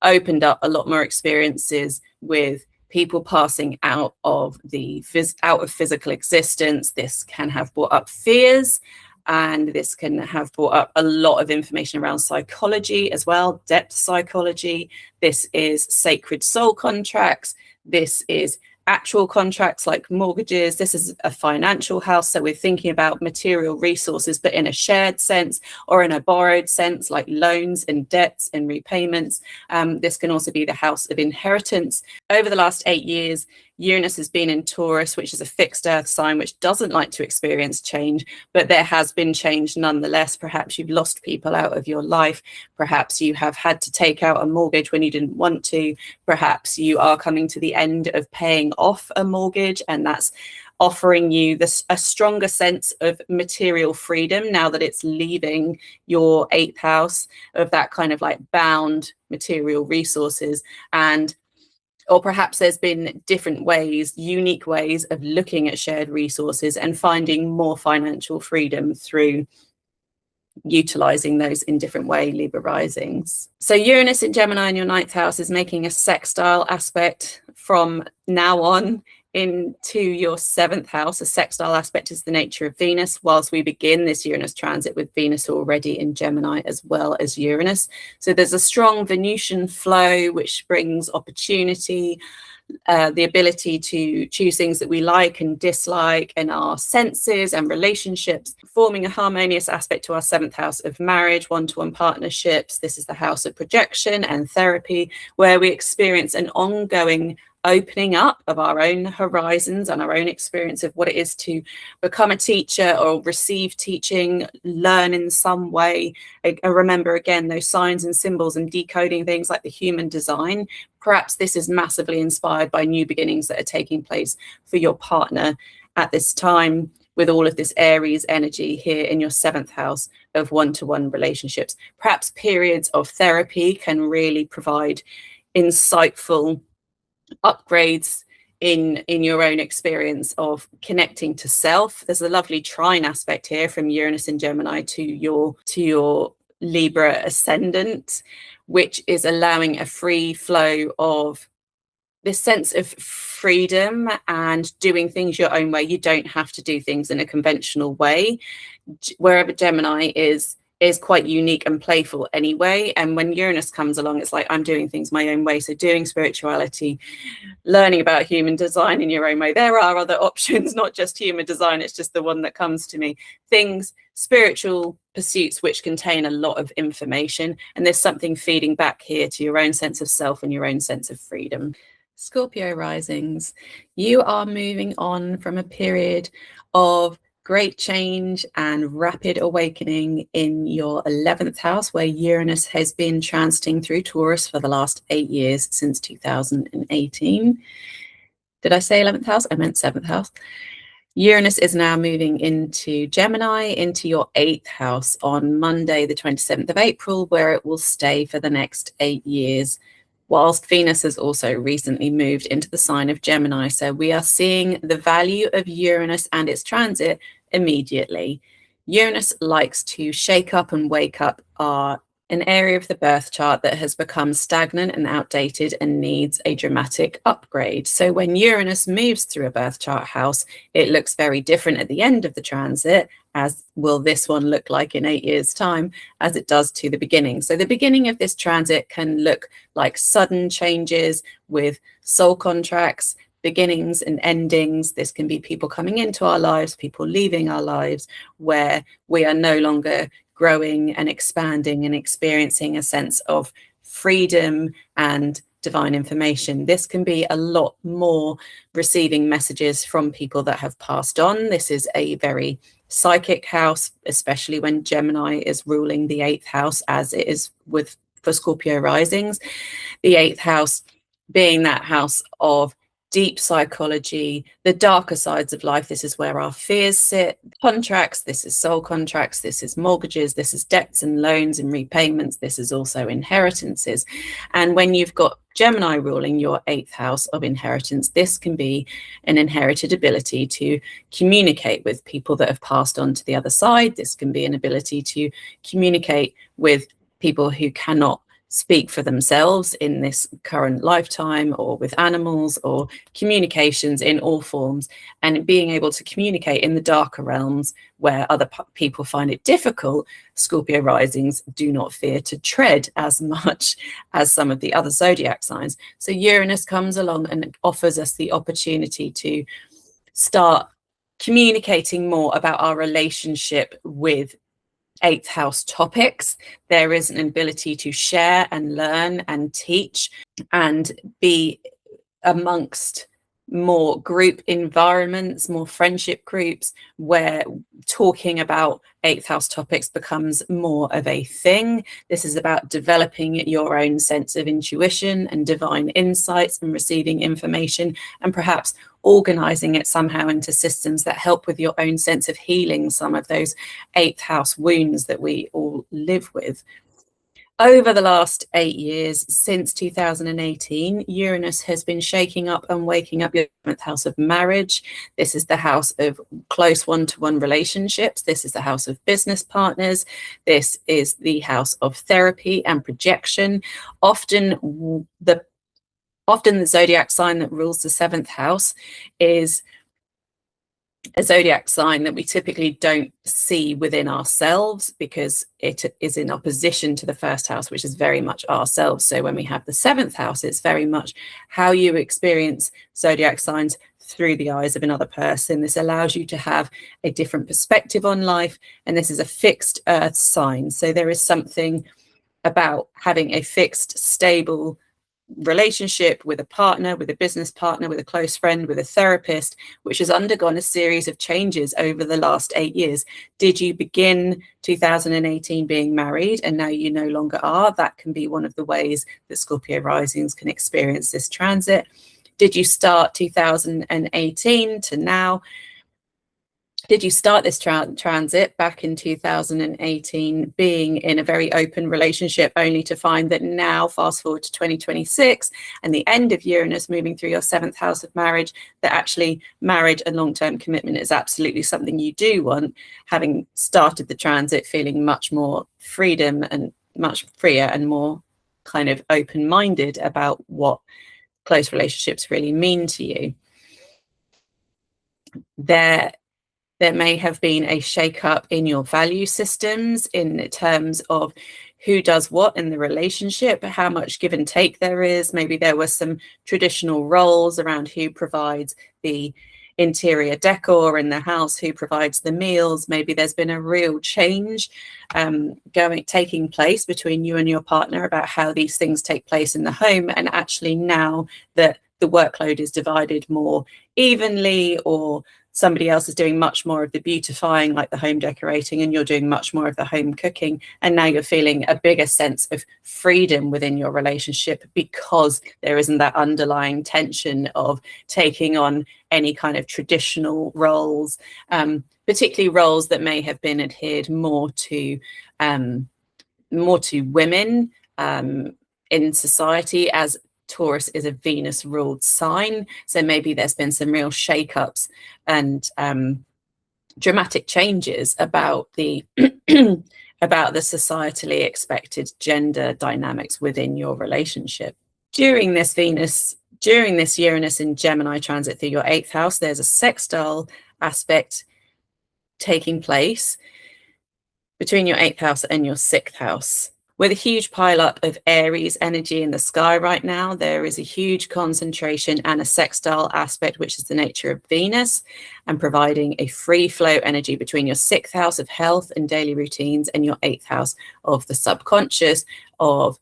opened up a lot more experiences with people passing out of physical existence. This can have brought up fears, and this can have brought up a lot of information around psychology as well, depth psychology. This is sacred soul contracts. This is actual contracts like mortgages. This is a financial house, so we're thinking about material resources, but in a shared sense or in a borrowed sense, like loans and debts and repayments. This can also be the house of inheritance. Over the last 8 years, Uranus has been in Taurus, which is a fixed earth sign, which doesn't like to experience change, but there has been change nonetheless. Perhaps you've lost people out of your life. Perhaps you have had to take out a mortgage when you didn't want to. Perhaps you are coming to the end of paying off a mortgage, and that's offering you a stronger sense of material freedom now that it's leaving your 8th house of that kind of like bound material resources. Or perhaps there's been different ways, unique ways of looking at shared resources and finding more financial freedom through utilizing those in different way, Libra risings. So Uranus in Gemini in your 9th house is making a sextile aspect from now on into your 7th house. A sextile aspect is the nature of Venus, whilst we begin this Uranus transit with Venus already in Gemini as well as Uranus. So there's a strong Venusian flow, which brings opportunity, the ability to choose things that we like and dislike, and our senses and relationships, forming a harmonious aspect to our 7th house of marriage, one-to-one partnerships. This is the house of projection and therapy, where we experience an ongoing opening up of our own horizons and our own experience of what it is to become a teacher or receive teaching, learn in some way. I remember again those signs and symbols and decoding things like the human design. Perhaps this is massively inspired by new beginnings that are taking place for your partner at this time, with all of this Aries energy here in your 7th house of one-to-one relationships. Perhaps periods of therapy can really provide insightful upgrades in your own experience of connecting to self. There's a lovely trine aspect here from Uranus and Gemini to your Libra ascendant, which is allowing a free flow of this sense of freedom and doing things your own way. You don't have to do things in a conventional way. Wherever Gemini is quite unique and playful anyway. And when Uranus comes along, it's like, I'm doing things my own way. So doing spirituality, learning about human design in your own way. There are other options, not just human design. It's just the one that comes to me. Things, spiritual pursuits, which contain a lot of information. And there's something feeding back here to your own sense of self and your own sense of freedom. Scorpio risings, you are moving on from a period of great change and rapid awakening in your 11th house, where Uranus has been transiting through Taurus for the last 8 years, since 2018. Did I say 11th house? I meant 7th house. Uranus is now moving into Gemini, into your 8th house on Monday, the 27th of April, where it will stay for the next 8 years, whilst Venus has also recently moved into the sign of Gemini. So we are seeing the value of Uranus and its transit immediately. Uranus likes to shake up and wake up an area of the birth chart that has become stagnant and outdated and needs a dramatic upgrade. So when Uranus moves through a birth chart house, it looks very different at the end of the transit, as will this one look like in 8 years' time, as it does to the beginning. So the beginning of this transit can look like sudden changes with soul contracts, beginnings and endings. This can be people coming into our lives, people leaving our lives, where we are no longer growing and expanding and experiencing a sense of freedom and divine information. This can be a lot more receiving messages from people that have passed on. This is a very psychic house, especially when Gemini is ruling the 8th house, as it is for Scorpio risings. The 8th house being that house of deep psychology, the darker sides of life. This is where our fears sit. Contracts, this is soul contracts, this is mortgages, this is debts and loans and repayments, this is also inheritances. And when you've got Gemini ruling your 8th house of inheritance, this can be an inherited ability to communicate with people that have passed on to the other side. This can be an ability to communicate with people who cannot speak for themselves in this current lifetime, or with animals, or communications in all forms, and being able to communicate in the darker realms where other people find it difficult. Scorpio risings do not fear to tread as much as some of the other zodiac signs. So Uranus comes along and offers us the opportunity to start communicating more about our relationship with 8th house topics. There is an ability to share and learn and teach and be amongst more group environments, more friendship groups, where talking about 8th house topics becomes more of a thing. This is about developing your own sense of intuition and divine insights and receiving information, and perhaps organizing it somehow into systems that help with your own sense of healing some of those 8th house wounds that we all live with. Over the last 8 years, since 2018, Uranus has been shaking up and waking up your 7th house of marriage. This is the house of close one-to-one relationships. This is the house of business partners. This is the house of therapy and projection. Often the zodiac sign that rules the 7th house is a zodiac sign that we typically don't see within ourselves because it is in opposition to the first house, which is very much ourselves. So when we have the 7th house, it's very much how you experience zodiac signs through the eyes of another person. This allows you to have a different perspective on life, and this is a fixed earth sign. So there is something about having a fixed, stable relationship with a partner, with a business partner, with a close friend, with a therapist, which has undergone a series of changes over the last 8 years. Did you begin 2018 being married and now you no longer are? That can be one of the ways that Scorpio risings can experience this transit. Did you start 2018 to now? Did you start this transit back in 2018 being in a very open relationship, only to find that now, fast forward to 2026 and the end of Uranus moving through your 7th house of marriage, that actually marriage and long-term commitment is absolutely something you do want, having started the transit feeling much more freedom and much freer and more kind of open-minded about what close relationships really mean to you. There may have been a shake-up in your value systems in terms of who does what in the relationship, how much give and take there is. Maybe there were some traditional roles around who provides the interior decor in the house, who provides the meals. Maybe there's been a real change taking place between you and your partner about how these things take place in the home. And actually now that the workload is divided more evenly, or somebody else is doing much more of the beautifying, like the home decorating, and you're doing much more of the home cooking. And now you're feeling a bigger sense of freedom within your relationship because there isn't that underlying tension of taking on any kind of traditional roles, particularly roles that may have been adhered more to women in society, as Taurus is a Venus ruled sign. So maybe there's been some real shake-ups and dramatic changes about the about the societally expected gender dynamics within your relationship. During this Uranus in Gemini transit through your 8th house, there's a sextile aspect taking place between your 8th house and your 6th house. With a huge pileup of Aries energy in the sky right now, there is a huge concentration and a sextile aspect, which is the nature of Venus, and providing a free flow energy between your 6th house of health and daily routines and your 8th house of the subconscious, of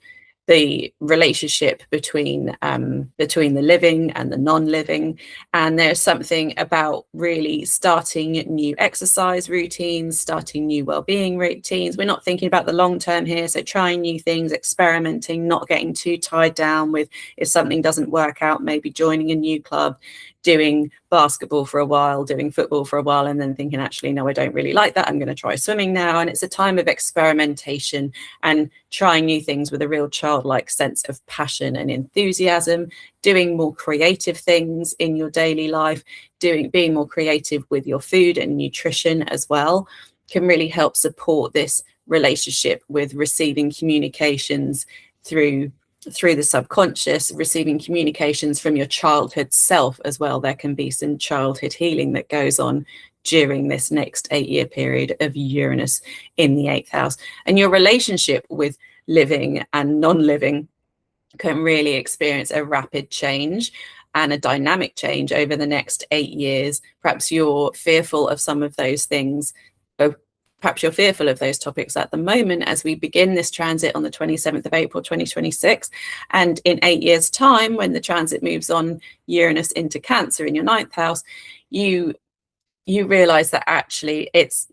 the relationship between the living and the non-living. And there's something about really starting new exercise routines, starting new well-being routines. We're not thinking about the long term here, so trying new things, experimenting, not getting too tied down with, if something doesn't work out, maybe joining a new club, doing basketball for a while, doing football for a while, and then thinking, actually, no, I don't really like that. I'm going to try swimming now. And it's a time of experimentation and trying new things with a real childlike sense of passion and enthusiasm, doing more creative things in your daily life, being more creative with your food and nutrition as well, can really help support this relationship with receiving communications through the subconscious, receiving communications from your childhood self as well. There can be some childhood healing that goes on during this next 8-year period of Uranus in the 8th house. And your relationship with living and non-living can really experience a rapid change and a dynamic change over the next 8 years. Perhaps you're fearful of some of those things. Perhaps you're fearful of those topics at the moment as we begin this transit on the 27th of April, 2026. And in 8 years' time, when the transit moves on Uranus into Cancer in your 9th house, you realize that actually it's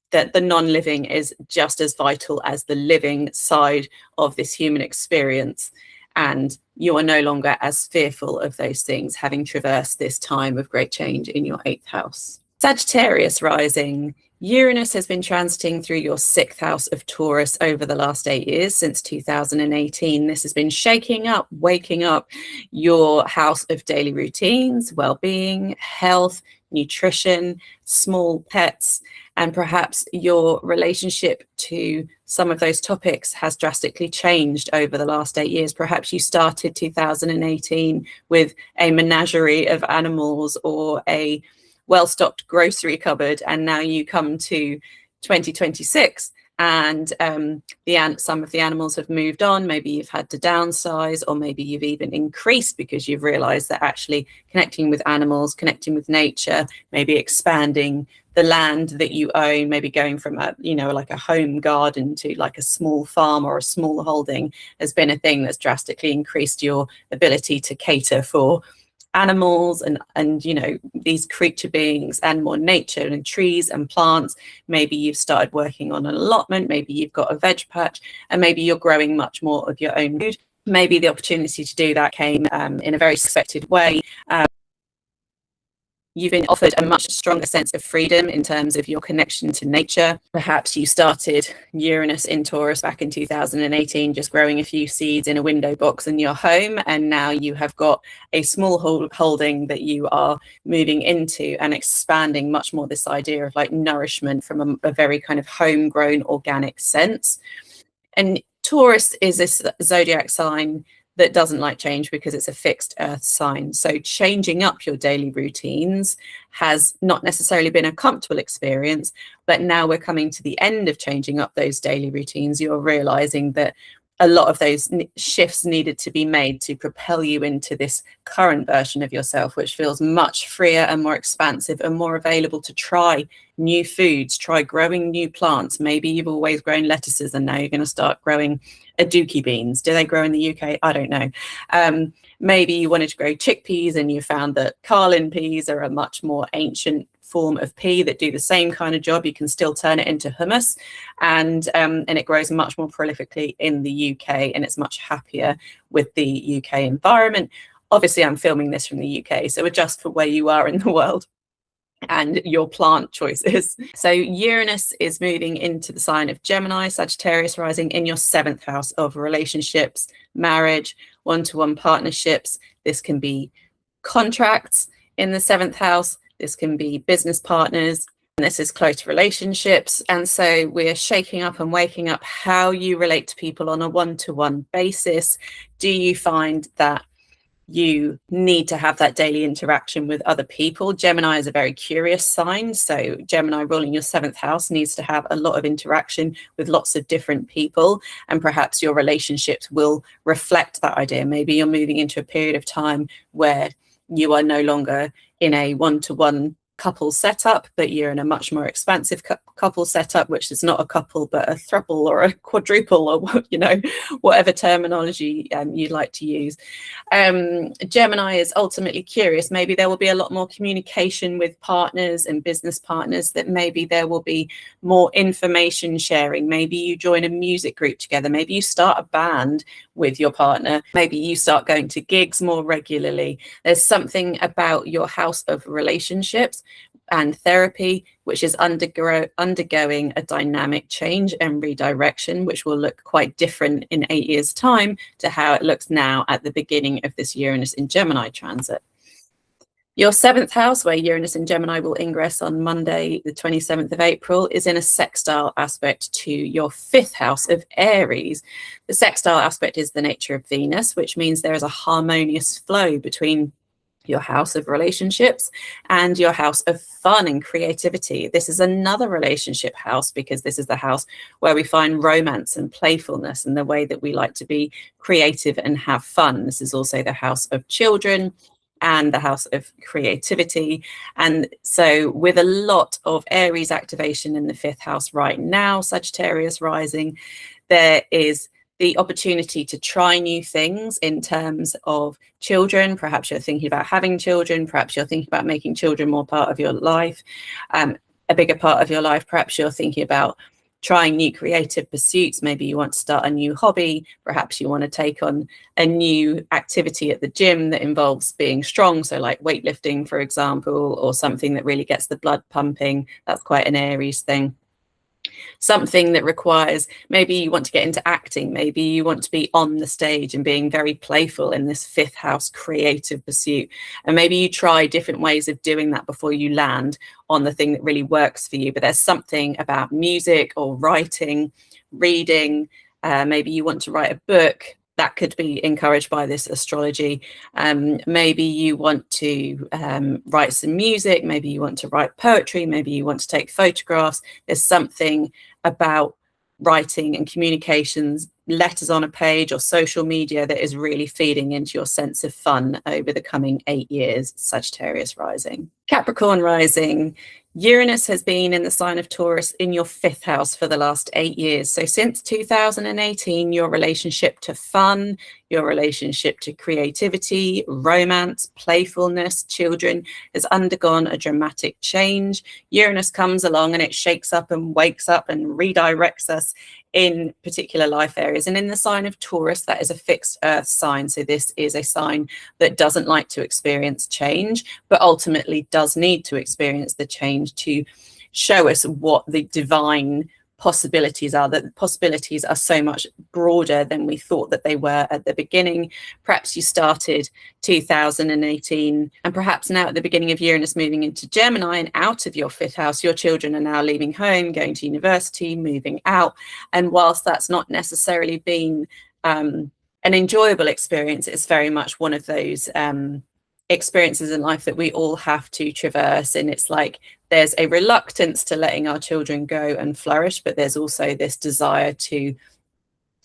that the non-living is just as vital as the living side of this human experience. And you are no longer as fearful of those things, having traversed this time of great change in your 8th house. Sagittarius rising. Uranus has been transiting through your 6th house of Taurus over the last 8 years, since 2018. This has been shaking up, waking up your house of daily routines, well-being, health, nutrition, small pets, and perhaps your relationship to some of those topics has drastically changed over the last 8 years. Perhaps you started 2018 with a menagerie of animals or a well-stocked grocery cupboard, and now you come to 2026 and some of the animals have moved on. Maybe you've had to downsize, or maybe you've even increased because you've realized that actually connecting with animals, connecting with nature, maybe expanding the land that you own, maybe going from a, like a home garden to like a small farm or a small holding, has been a thing that's drastically increased your ability to cater for animals and these creature beings and more nature and trees and plants. Maybe you've started working on an allotment, maybe you've got a veg patch, and maybe you're growing much more of your own food. Maybe the opportunity to do that came in a very expected way. You've been offered a much stronger sense of freedom in terms of your connection to nature. Perhaps you started Uranus in Taurus back in 2018, just growing a few seeds in a window box in your home. And now you have got a small holding that you are moving into and expanding much more this idea of like nourishment from a very kind of homegrown organic sense. And Taurus is this zodiac sign that doesn't like change because it's a fixed earth sign. So changing up your daily routines has not necessarily been a comfortable experience, but now we're coming to the end of changing up those daily routines. You're realizing that a lot of those shifts needed to be made to propel you into this current version of yourself, which feels much freer and more expansive and more available to try new foods, try growing new plants. Maybe you've always grown lettuces and now you're going to start growing aduki beans. Do they grow in the UK? I don't know. Maybe you wanted to grow chickpeas and you found that Carlin peas are a much more ancient form of pea that do the same kind of job. You can still turn it into hummus, and it grows much more prolifically in the UK, and it's much happier with the UK environment. Obviously, I'm filming this from the UK, so adjust for where you are in the world and your plant choices. So Uranus is moving into the sign of Gemini, Sagittarius rising, in your 7th house of relationships, marriage, one-to-one partnerships. This can be contracts in the 7th house. This can be business partners, and this is close relationships. And so we're shaking up and waking up how you relate to people on a one-to-one basis. Do you find that you need to have that daily interaction with other people? Gemini is a very curious sign. So Gemini ruling your 7th house needs to have a lot of interaction with lots of different people. And perhaps your relationships will reflect that idea. Maybe you're moving into a period of time where you are no longer in a one-to-one couple setup, but you're in a much more expansive couple setup, which is not a couple but a throuple or a quadruple, or whatever terminology you'd like to use. Gemini is ultimately curious. Maybe there will be a lot more communication with partners and business partners, that maybe there will be more information sharing. Maybe you join a music group together, maybe you start a band with your partner, maybe you start going to gigs more regularly. There's something about your house of relationships and therapy which is undergoing a dynamic change and redirection, which will look quite different in 8 years' time to how it looks now at the beginning of this Uranus in Gemini transit. Your 7th house, where Uranus in Gemini will ingress on Monday, the 27th of April, is in a sextile aspect to your 5th house of Aries. The sextile aspect is the nature of Venus, which means there is a harmonious flow between your house of relationships and your house of fun and creativity. This is another relationship house because this is the house where we find romance and playfulness and the way that we like to be creative and have fun. This is also the house of children and the house of creativity. And so with a lot of Aries activation in the 5th house right now, Sagittarius rising, there is the opportunity to try new things in terms of children. Perhaps you're thinking about having children. Perhaps you're thinking about making children more part of your life, a bigger part of your life. Perhaps you're thinking about trying new creative pursuits. Maybe you want to start a new hobby. Perhaps you want to take on a new activity at the gym that involves being strong. So like weightlifting, for example, or something that really gets the blood pumping. That's quite an Aries thing. Something that requires, maybe you want to get into acting, maybe you want to be on the stage and being very playful in this 5th house creative pursuit. And maybe you try different ways of doing that before you land on the thing that really works for you. But there's something about music or writing, reading. Maybe you want to write a book, that could be encouraged by this astrology. Maybe you want to write some music, maybe you want to write poetry, maybe you want to take photographs. There's something about writing and communications, letters on a page or social media, that is really feeding into your sense of fun over the coming 8 years. Sagittarius rising. Capricorn rising. Uranus has been in the sign of Taurus in your 5th house for the last 8 years. So since 2018, your relationship to fun, your relationship to creativity, romance, playfulness, children has undergone a dramatic change. Uranus comes along and it shakes up and wakes up and redirects us in particular life areas. And in the sign of Taurus, that is a fixed earth sign. So this is a sign that doesn't like to experience change, but ultimately does need to experience the change to show us what the divine possibilities are, that the possibilities are so much broader than we thought that they were at the beginning. Perhaps you started 2018, and perhaps now at the beginning of Uranus moving into Gemini and out of your 5th house, your children are now leaving home, going to university, moving out. And whilst that's not necessarily been an enjoyable experience, it's very much one of those experiences in life that we all have to traverse. And it's like there's a reluctance to letting our children go and flourish, but there's also this desire to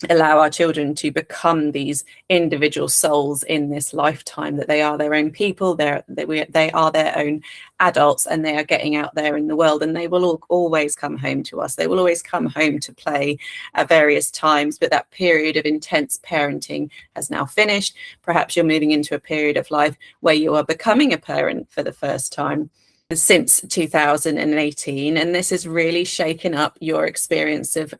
allow our children to become these individual souls in this lifetime, that they are their own people, they are their own adults, and they are getting out there in the world, and they will always come home to us. They will always come home to play at various times, but that period of intense parenting has now finished. Perhaps you're moving into a period of life where you are becoming a parent for the first time since 2018, and this has really shaken up your experience of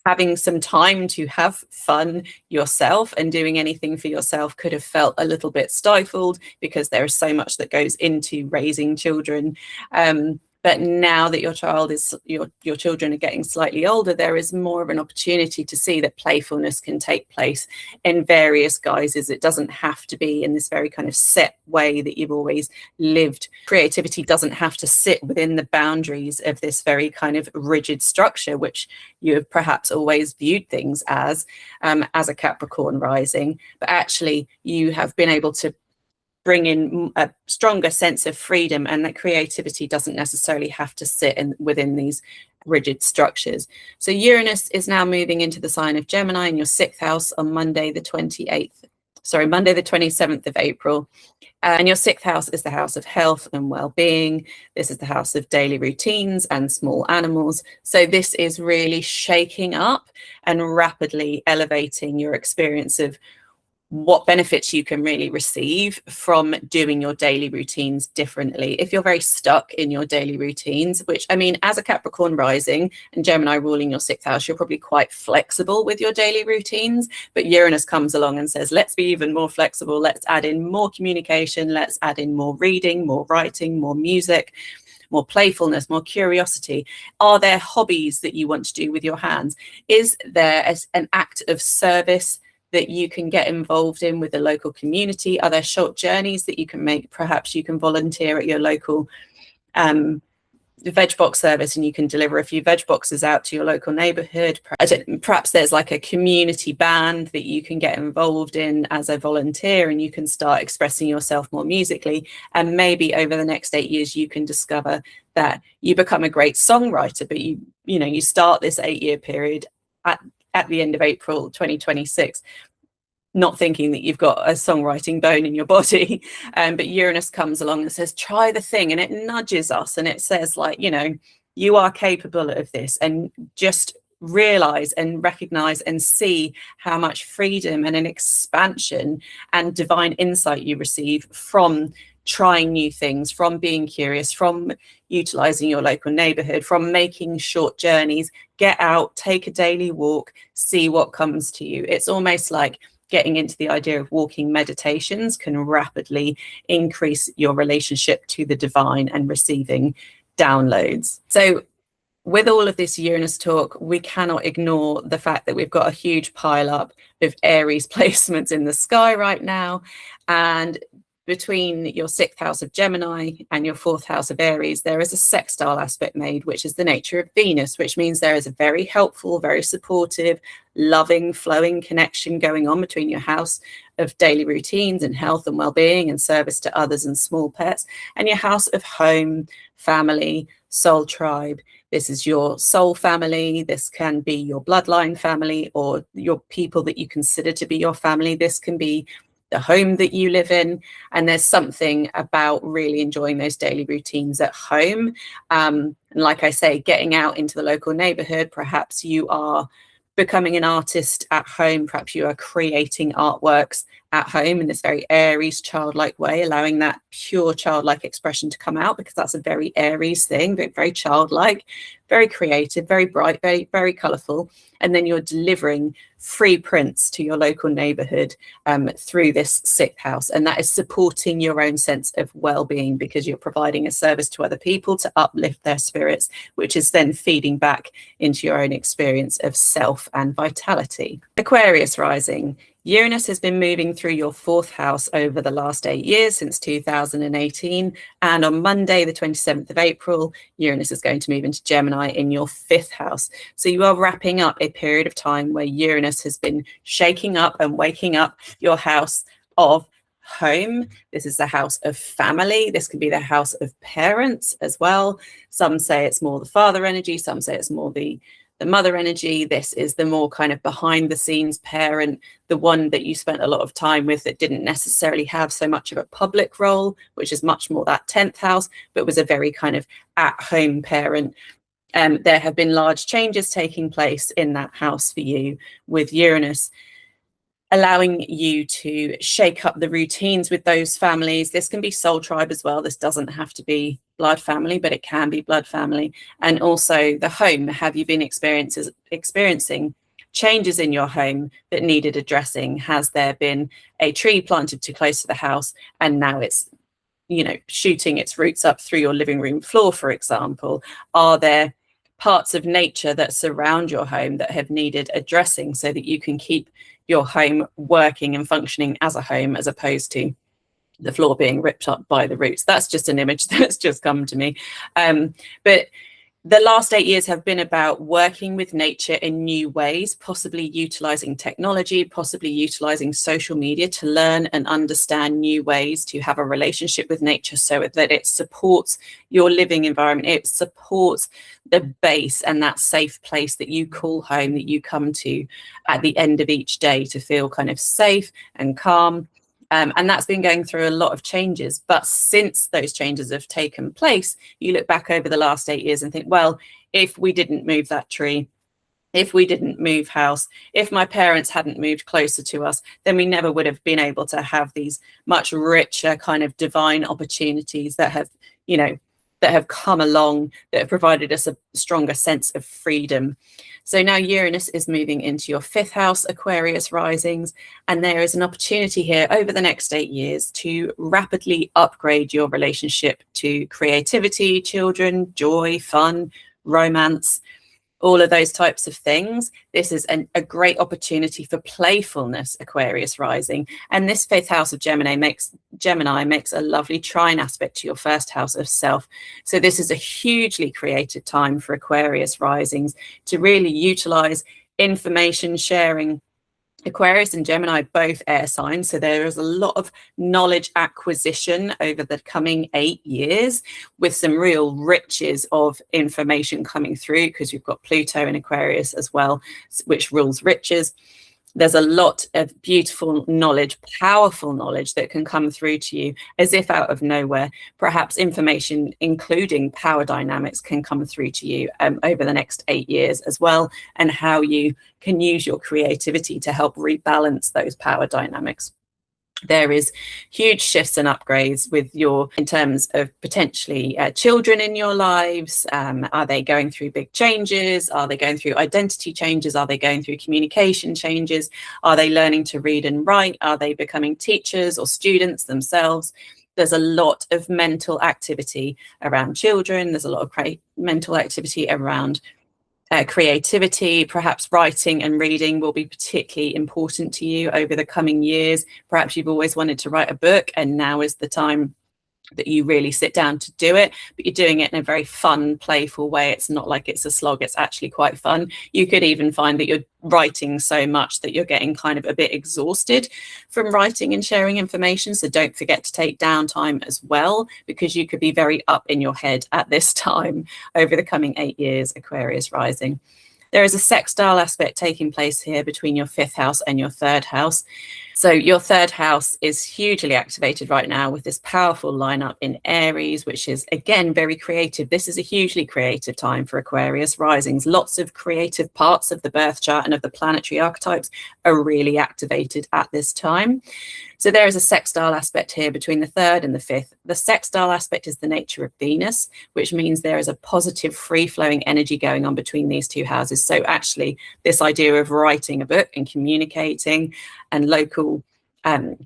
having some time to have fun yourself, and doing anything for yourself could have felt a little bit stifled because there is so much that goes into raising children. But now that your children are getting slightly older, there is more of an opportunity to see that playfulness can take place in various guises. It doesn't have to be in this very kind of set way that you've always lived. Creativity doesn't have to sit within the boundaries of this very kind of rigid structure, which you have perhaps always viewed things as a Capricorn rising. But actually, you have been able to bring in a stronger sense of freedom, and that creativity doesn't necessarily have to sit within these rigid structures. So Uranus is now moving into the sign of Gemini in your 6th house on Monday the 27th of April. And your 6th house is the house of health and well-being. This is the house of daily routines and small animals. So this is really shaking up and rapidly elevating your experience of what benefits you can really receive from doing your daily routines differently. If you're very stuck in your daily routines, which, I mean, as a Capricorn rising and Gemini ruling your 6th house, you're probably quite flexible with your daily routines, but Uranus comes along and says, let's be even more flexible. Let's add in more communication. Let's add in more reading, more writing, more music, more playfulness, more curiosity. Are there hobbies that you want to do with your hands? Is there an act of service that you can get involved in with the local community? Are there short journeys that you can make? Perhaps you can volunteer at your local veg box service, and you can deliver a few veg boxes out to your local neighborhood. Perhaps there's like a community band that you can get involved in as a volunteer, and you can start expressing yourself more musically. And maybe over the next 8 years, you can discover that you become a great songwriter, but you start this 8-year period at the end of April 2026, not thinking that you've got a songwriting bone in your body. But Uranus comes along and says, try the thing. And it nudges us and it says, like, you are capable of this, and just realize and recognize and see how much freedom and an expansion and divine insight you receive from trying new things, from being curious, from utilizing your local neighborhood, from making short journeys. Get out, take a daily walk, see what comes to you. It's almost like getting into the idea of walking meditations can rapidly increase your relationship to the divine and receiving downloads. So with all of this Uranus talk, we cannot ignore the fact that we've got a huge pile up of Aries placements in the sky right now. And between your 6th house of Gemini and your 4th house of Aries, there is a sextile aspect made, which is the nature of Venus, which means there is a very helpful, very supportive, loving, flowing connection going on between your house of daily routines and health and well-being and service to others and small pets, and your house of home, family, soul tribe. This is your soul family. This can be your bloodline family or your people that you consider to be your family. This can be the home that you live in. And there's something about really enjoying those daily routines at home. And like I say, getting out into the local neighborhood, perhaps you are becoming an artist at home, perhaps you are creating artworks at home in this very Aries childlike way, allowing that pure childlike expression to come out, because that's a very Aries thing, very childlike, very creative, very bright, very, very colorful. And then you're delivering free prints to your local neighborhood through this 6th house. And that is supporting your own sense of well-being, because you're providing a service to other people to uplift their spirits, which is then feeding back into your own experience of self and vitality. Aquarius rising. Uranus has been moving through your 4th house over the last 8 years, since 2018. And on Monday, the 27th of April, Uranus is going to move into Gemini in your 5th house. So you are wrapping up a period of time where Uranus has been shaking up and waking up your house of home. This is the house of family. This can be the house of parents as well. Some say it's more the father energy. Some say it's more the mother energy. This is the more kind of behind the scenes parent, the one that you spent a lot of time with that didn't necessarily have so much of a public role, which is much more that 10th house, but was a very kind of at home parent. There have been large changes taking place in that house for you, with Uranus allowing you to shake up the routines with those families. This can be soul tribe as well. This doesn't have to be blood family, but it can be blood family. And also the home. Have you been experiencing changes in your home that needed addressing? Has there been a tree planted too close to the house and now it's, you know, shooting its roots up through your living room floor, for example? Are there parts of nature that surround your home that have needed addressing so that you can keep your home working and functioning as a home, as opposed to the floor being ripped up by the roots? That's just an image that's just come to me. But the last 8 years have been about working with nature in new ways, possibly utilizing technology, possibly utilizing social media to learn and understand new ways to have a relationship with nature, so that it supports your living environment. It supports the base and that safe place that you call home, that you come to at the end of each day to feel kind of safe and calm. And that's been going through a lot of changes. But since those changes have taken place, you look back over the last 8 years and think, well, if we didn't move that tree, if we didn't move house, if my parents hadn't moved closer to us, then we never would have been able to have these much richer kind of divine opportunities that have, you know, that have come along, that have provided us a stronger sense of freedom. So now Uranus is moving into your 5th house, Aquarius risings, and there is an opportunity here over the next 8 years to rapidly upgrade your relationship to creativity, children, joy, fun, romance, all of those types of things. This is a great opportunity for playfulness, Aquarius rising. And this 5th house of Gemini makes a lovely trine aspect to your 1st house of self. So this is a hugely creative time for Aquarius risings to really utilize information sharing. Aquarius and Gemini, both air signs, so there is a lot of knowledge acquisition over the coming 8 years, with some real riches of information coming through, because you've got Pluto in Aquarius as well, which rules riches. There's a lot of beautiful knowledge, powerful knowledge that can come through to you as if out of nowhere. Perhaps information, including power dynamics, can come through to you over the next 8 years as well, and how you can use your creativity to help rebalance those power dynamics. There is huge shifts and upgrades with in terms of potentially children in your lives. Are they going through big changes? Are they going through identity changes? Are they going through communication changes? Are they learning to read and write? Are they becoming teachers or students themselves? There's a lot of mental activity around children. There's a lot of mental activity around creativity, perhaps writing and reading will be particularly important to you over the coming years. Perhaps you've always wanted to write a book, and now is the time that you really sit down to do it, but you're doing it in a very fun, playful way. It's not like it's a slog, it's actually quite fun. You could even find that you're writing so much that you're getting kind of a bit exhausted from writing and sharing information. So don't forget to take downtime as well, because you could be very up in your head at this time over the coming 8 years, Aquarius rising. There is a sextile aspect taking place here between your 5th house and your 3rd house. So your 3rd house is hugely activated right now with this powerful lineup in Aries, which is, again, very creative. This is a hugely creative time for Aquarius risings. Lots of creative parts of the birth chart and of the planetary archetypes are really activated at this time. So there is a sextile aspect here between the 3rd and the 5th. The sextile aspect is the nature of Venus, which means there is a positive, free-flowing energy going on between these two houses. So actually, this idea of writing a book and communicating and local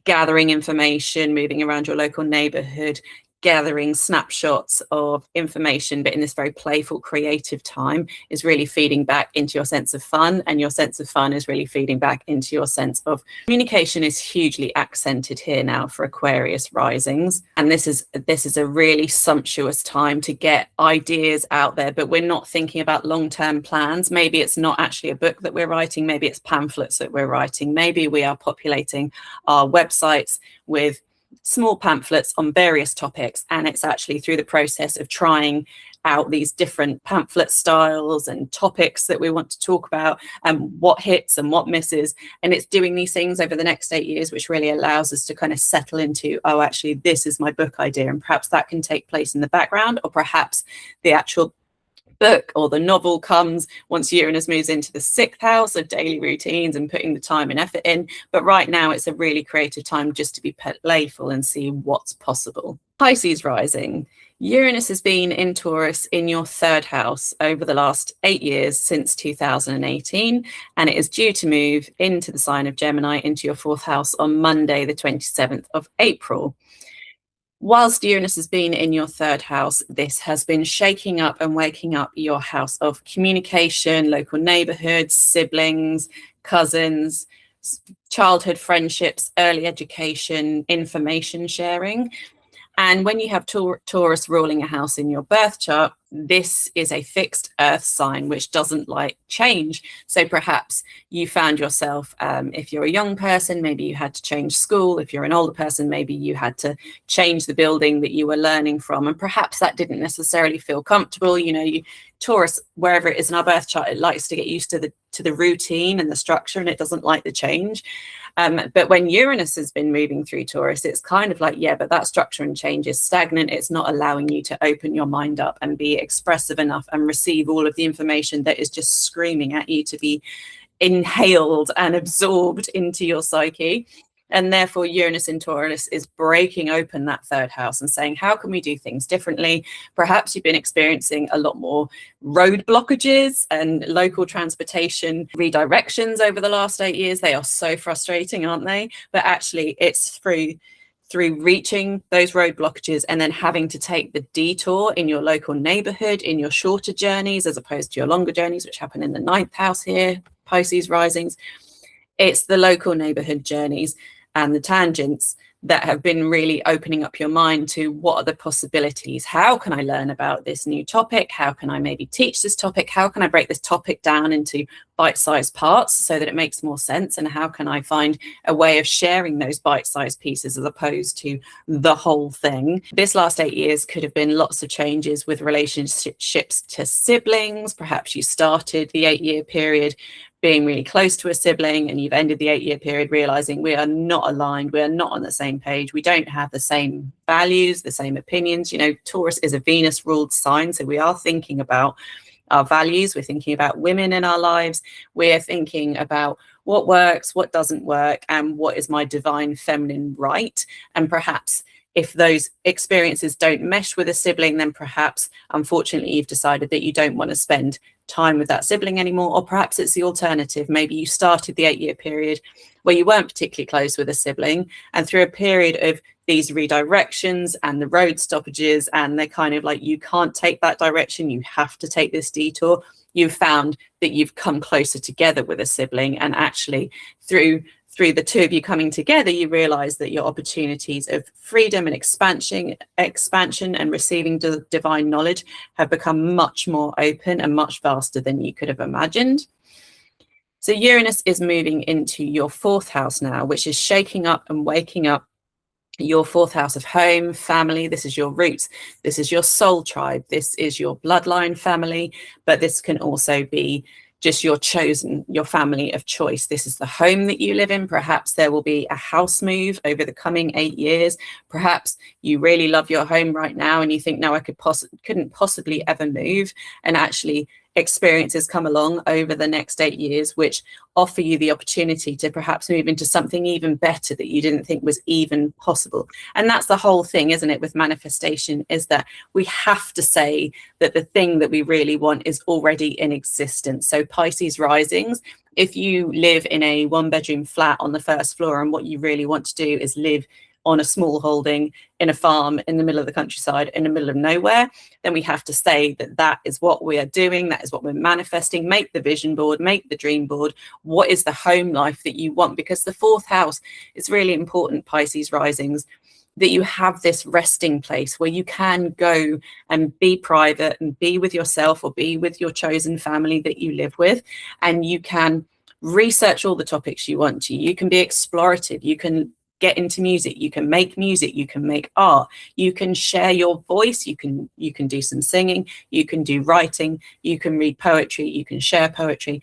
gathering information, moving around your local neighborhood, gathering snapshots of information, but in this very playful, creative time, is really feeding back into your sense of fun, and your sense of fun is really feeding back into your sense of communication. Is hugely accented here now for Aquarius risings, and this is a really sumptuous time to get ideas out there, but we're not thinking about long-term plans. Maybe it's not actually a book that we're writing, maybe it's pamphlets that we're writing, maybe we are populating our websites with small pamphlets on various topics, and it's actually through the process of trying out these different pamphlet styles and topics that we want to talk about, and what hits and what misses, and it's doing these things over the next 8 years, which really allows us to kind of settle into, oh, actually this is my book idea, and perhaps that can take place in the background, or perhaps the actual book or the novel comes once Uranus moves into the 6th house of daily routines and putting the time and effort in. But right now it's a really creative time just to be playful and see what's possible. Pisces rising. Uranus has been in Taurus in your 3rd house over the last 8 years since 2018, and it is due to move into the sign of Gemini into your 4th house on Monday, the 27th of April. Whilst Uranus has been in your 3rd house, this has been shaking up and waking up your house of communication, local neighborhoods, siblings, cousins, childhood friendships, early education, information sharing. And when you have Taurus ruling a house in your birth chart, this is a fixed earth sign which doesn't like change. So perhaps you found yourself, if you're a young person, maybe you had to change school. If you're an older person, maybe you had to change the building that you were learning from. And perhaps that didn't necessarily feel comfortable. You know, Taurus, wherever it is in our birth chart, it likes to get used to the routine and the structure, and it doesn't like the change. But when Uranus has been moving through Taurus, it's kind of like, yeah, but that structure and change is stagnant. It's not allowing you to open your mind up and be expressive enough and receive all of the information that is just screaming at you to be inhaled and absorbed into your psyche. And therefore, Uranus in Taurus is breaking open that 3rd house and saying, how can we do things differently? Perhaps you've been experiencing a lot more road blockages and local transportation redirections over the last 8 years. They are so frustrating, aren't they? But actually, it's through reaching those road blockages and then having to take the detour in your local neighborhood, in your shorter journeys, as opposed to your longer journeys, which happen in the 9th house here, Pisces risings. It's the local neighborhood journeys and the tangents that have been really opening up your mind to what are the possibilities? How can I learn about this new topic? How can I maybe teach this topic? How can I break this topic down into bite-sized parts so that it makes more sense? And how can I find a way of sharing those bite-sized pieces as opposed to the whole thing? This last 8 years could have been lots of changes with relationships to siblings. Perhaps you started the 8-year period being really close to a sibling, and you've ended the 8-year period realizing we are not aligned, we are not on the same page, we don't have the same values, the same opinions. You know, Taurus is a Venus ruled sign, so we are thinking about our values, we're thinking about women in our lives, we're thinking about what works, what doesn't work, and what is my divine feminine right. And perhaps if those experiences don't mesh with a sibling, then perhaps, unfortunately, you've decided that you don't want to spend time with that sibling anymore. Or perhaps it's the alternative. Maybe you started the 8-year period where you weren't particularly close with a sibling, and through a period of these redirections and the road stoppages, and they're kind of like, you can't take that direction, you have to take this detour. You've found that you've come closer together with a sibling, and actually through the two of you coming together, you realize that your opportunities of freedom and expansion and receiving divine knowledge have become much more open and much vaster than you could have imagined. So Uranus is moving into your 4th house now, which is shaking up and waking up your 4th house of home, family. This is your roots. This is your soul tribe. This is your bloodline family, but this can also be just your family of choice. This is the home that you live in. Perhaps there will be a house move over the coming 8 years. Perhaps you really love your home right now and you think, no, I couldn't possibly ever move. And actually experiences come along over the next 8 years, which offer you the opportunity to perhaps move into something even better that you didn't think was even possible. And that's the whole thing, isn't it, with manifestation, is that we have to say that the thing that we really want is already in existence. So Pisces risings, if you live in a 1-bedroom flat on the 1st floor and what you really want to do is live on a small holding in a farm in the middle of the countryside, in the middle of nowhere, then we have to say that that is what we are doing. That is what we're manifesting. Make the vision board, make the dream board. What is the home life that you want? Because the 4th house is really important, Pisces risings, that you have this resting place where you can go and be private and be with yourself or be with your chosen family that you live with, and you can research all the topics you want to. You can be explorative. You can get into music, you can make art, you can share your voice, you can do some singing, you can do writing, you can read poetry, you can share poetry.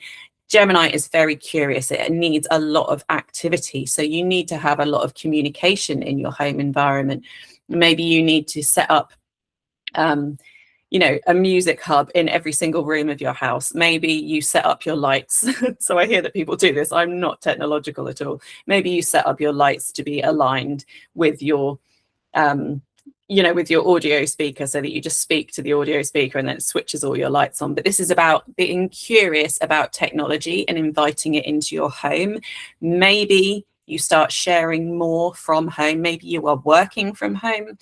Gemini is very curious. It needs a lot of activity. So you need to have a lot of communication in your home environment. Maybe you need to set up a music hub in every single room of your house. Maybe you set up your lights. So I hear that people do this. I'm not technological at all. Maybe you set up your lights to be aligned with your, with your audio speaker, so that you just speak to the audio speaker and then it switches all your lights on. But this is about being curious about technology and inviting it into your home. Maybe you start sharing more from home. Maybe you are working from home,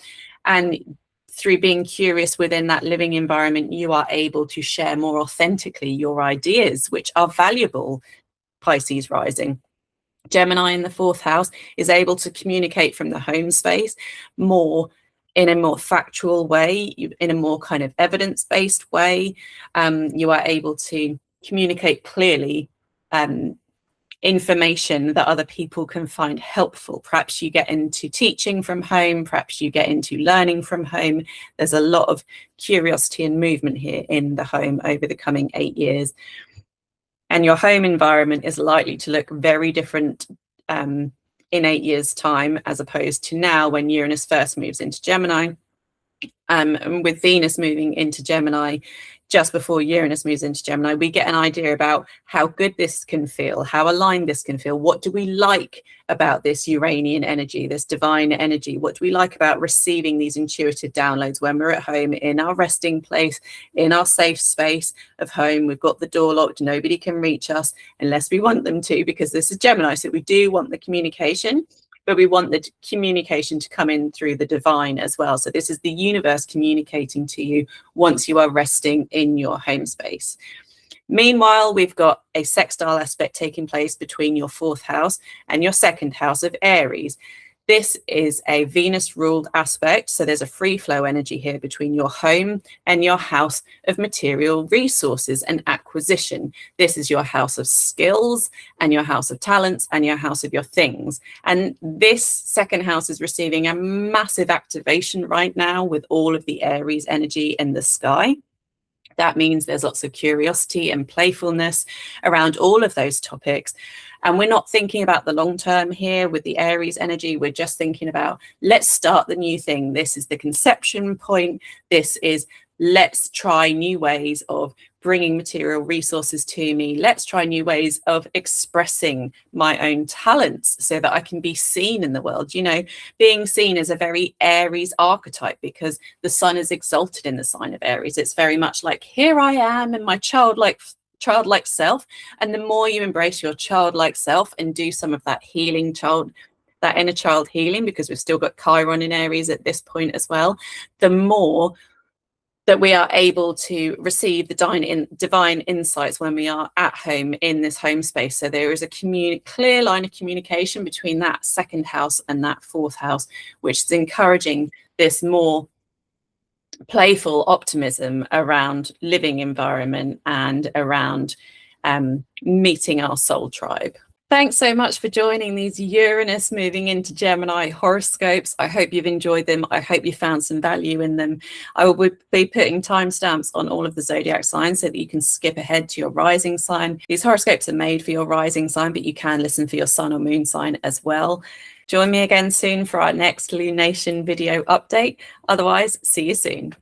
and through being curious within that living environment, you are able to share more authentically your ideas, which are valuable, Pisces rising. Gemini in the 4th house is able to communicate from the home space more in a more factual way, in a more kind of evidence-based way. You are able to communicate clearly information that other people can find helpful. Perhaps you get into teaching from home, perhaps you get into learning from home. There's a lot of curiosity and movement here in the home over the coming 8 years. And your home environment is likely to look very different in 8 years' time, as opposed to now when Uranus first moves into Gemini. And with Venus moving into Gemini just before Uranus moves into Gemini, we get an idea about how good this can feel, how aligned this can feel. What do we like about this Uranian energy, this divine energy? What do we like about receiving these intuitive downloads when we're at home, in our resting place, in our safe space of home? We've got the door locked. Nobody can reach us unless we want them to, because this is Gemini. So we do want the communication, but we want the communication to come in through the divine as well. So this is the universe communicating to you once you are resting in your home space. Meanwhile, we've got a sextile aspect taking place between your 4th house and your 2nd house of Aries. This is a Venus-ruled aspect, so there's a free flow energy here between your home and your house of material resources and acquisition. This is your house of skills and your house of talents and your house of your things. And this 2nd house is receiving a massive activation right now with all of the Aries energy in the sky. That means there's lots of curiosity and playfulness around all of those topics. And we're not thinking about the long term here with the Aries energy. We're just thinking about, let's start the new thing. This is the conception point. This is, let's try new ways of bringing material resources to me. Let's try new ways of expressing my own talents so that I can be seen in the world. You know, being seen is a very Aries archetype because the sun is exalted in the sign of Aries. It's very much like, here I am in my childlike self. And the more you embrace your childlike self and do some of that healing that inner child healing, because we've still got Chiron in Aries at this point as well, the more that we are able to receive the divine insights when we are at home in this home space. So there is a clear line of communication between that second house and that fourth house, which is encouraging this more playful optimism around living environment and around meeting our soul tribe. Thanks so much for joining these Uranus moving into Gemini horoscopes. I hope you've enjoyed them. I hope you found some value in them. I will be putting timestamps on all of the zodiac signs so that you can skip ahead to your rising sign. These horoscopes are made for your rising sign, but you can listen for your sun or moon sign as well. Join me again soon for our next lunation video update. Otherwise, see you soon.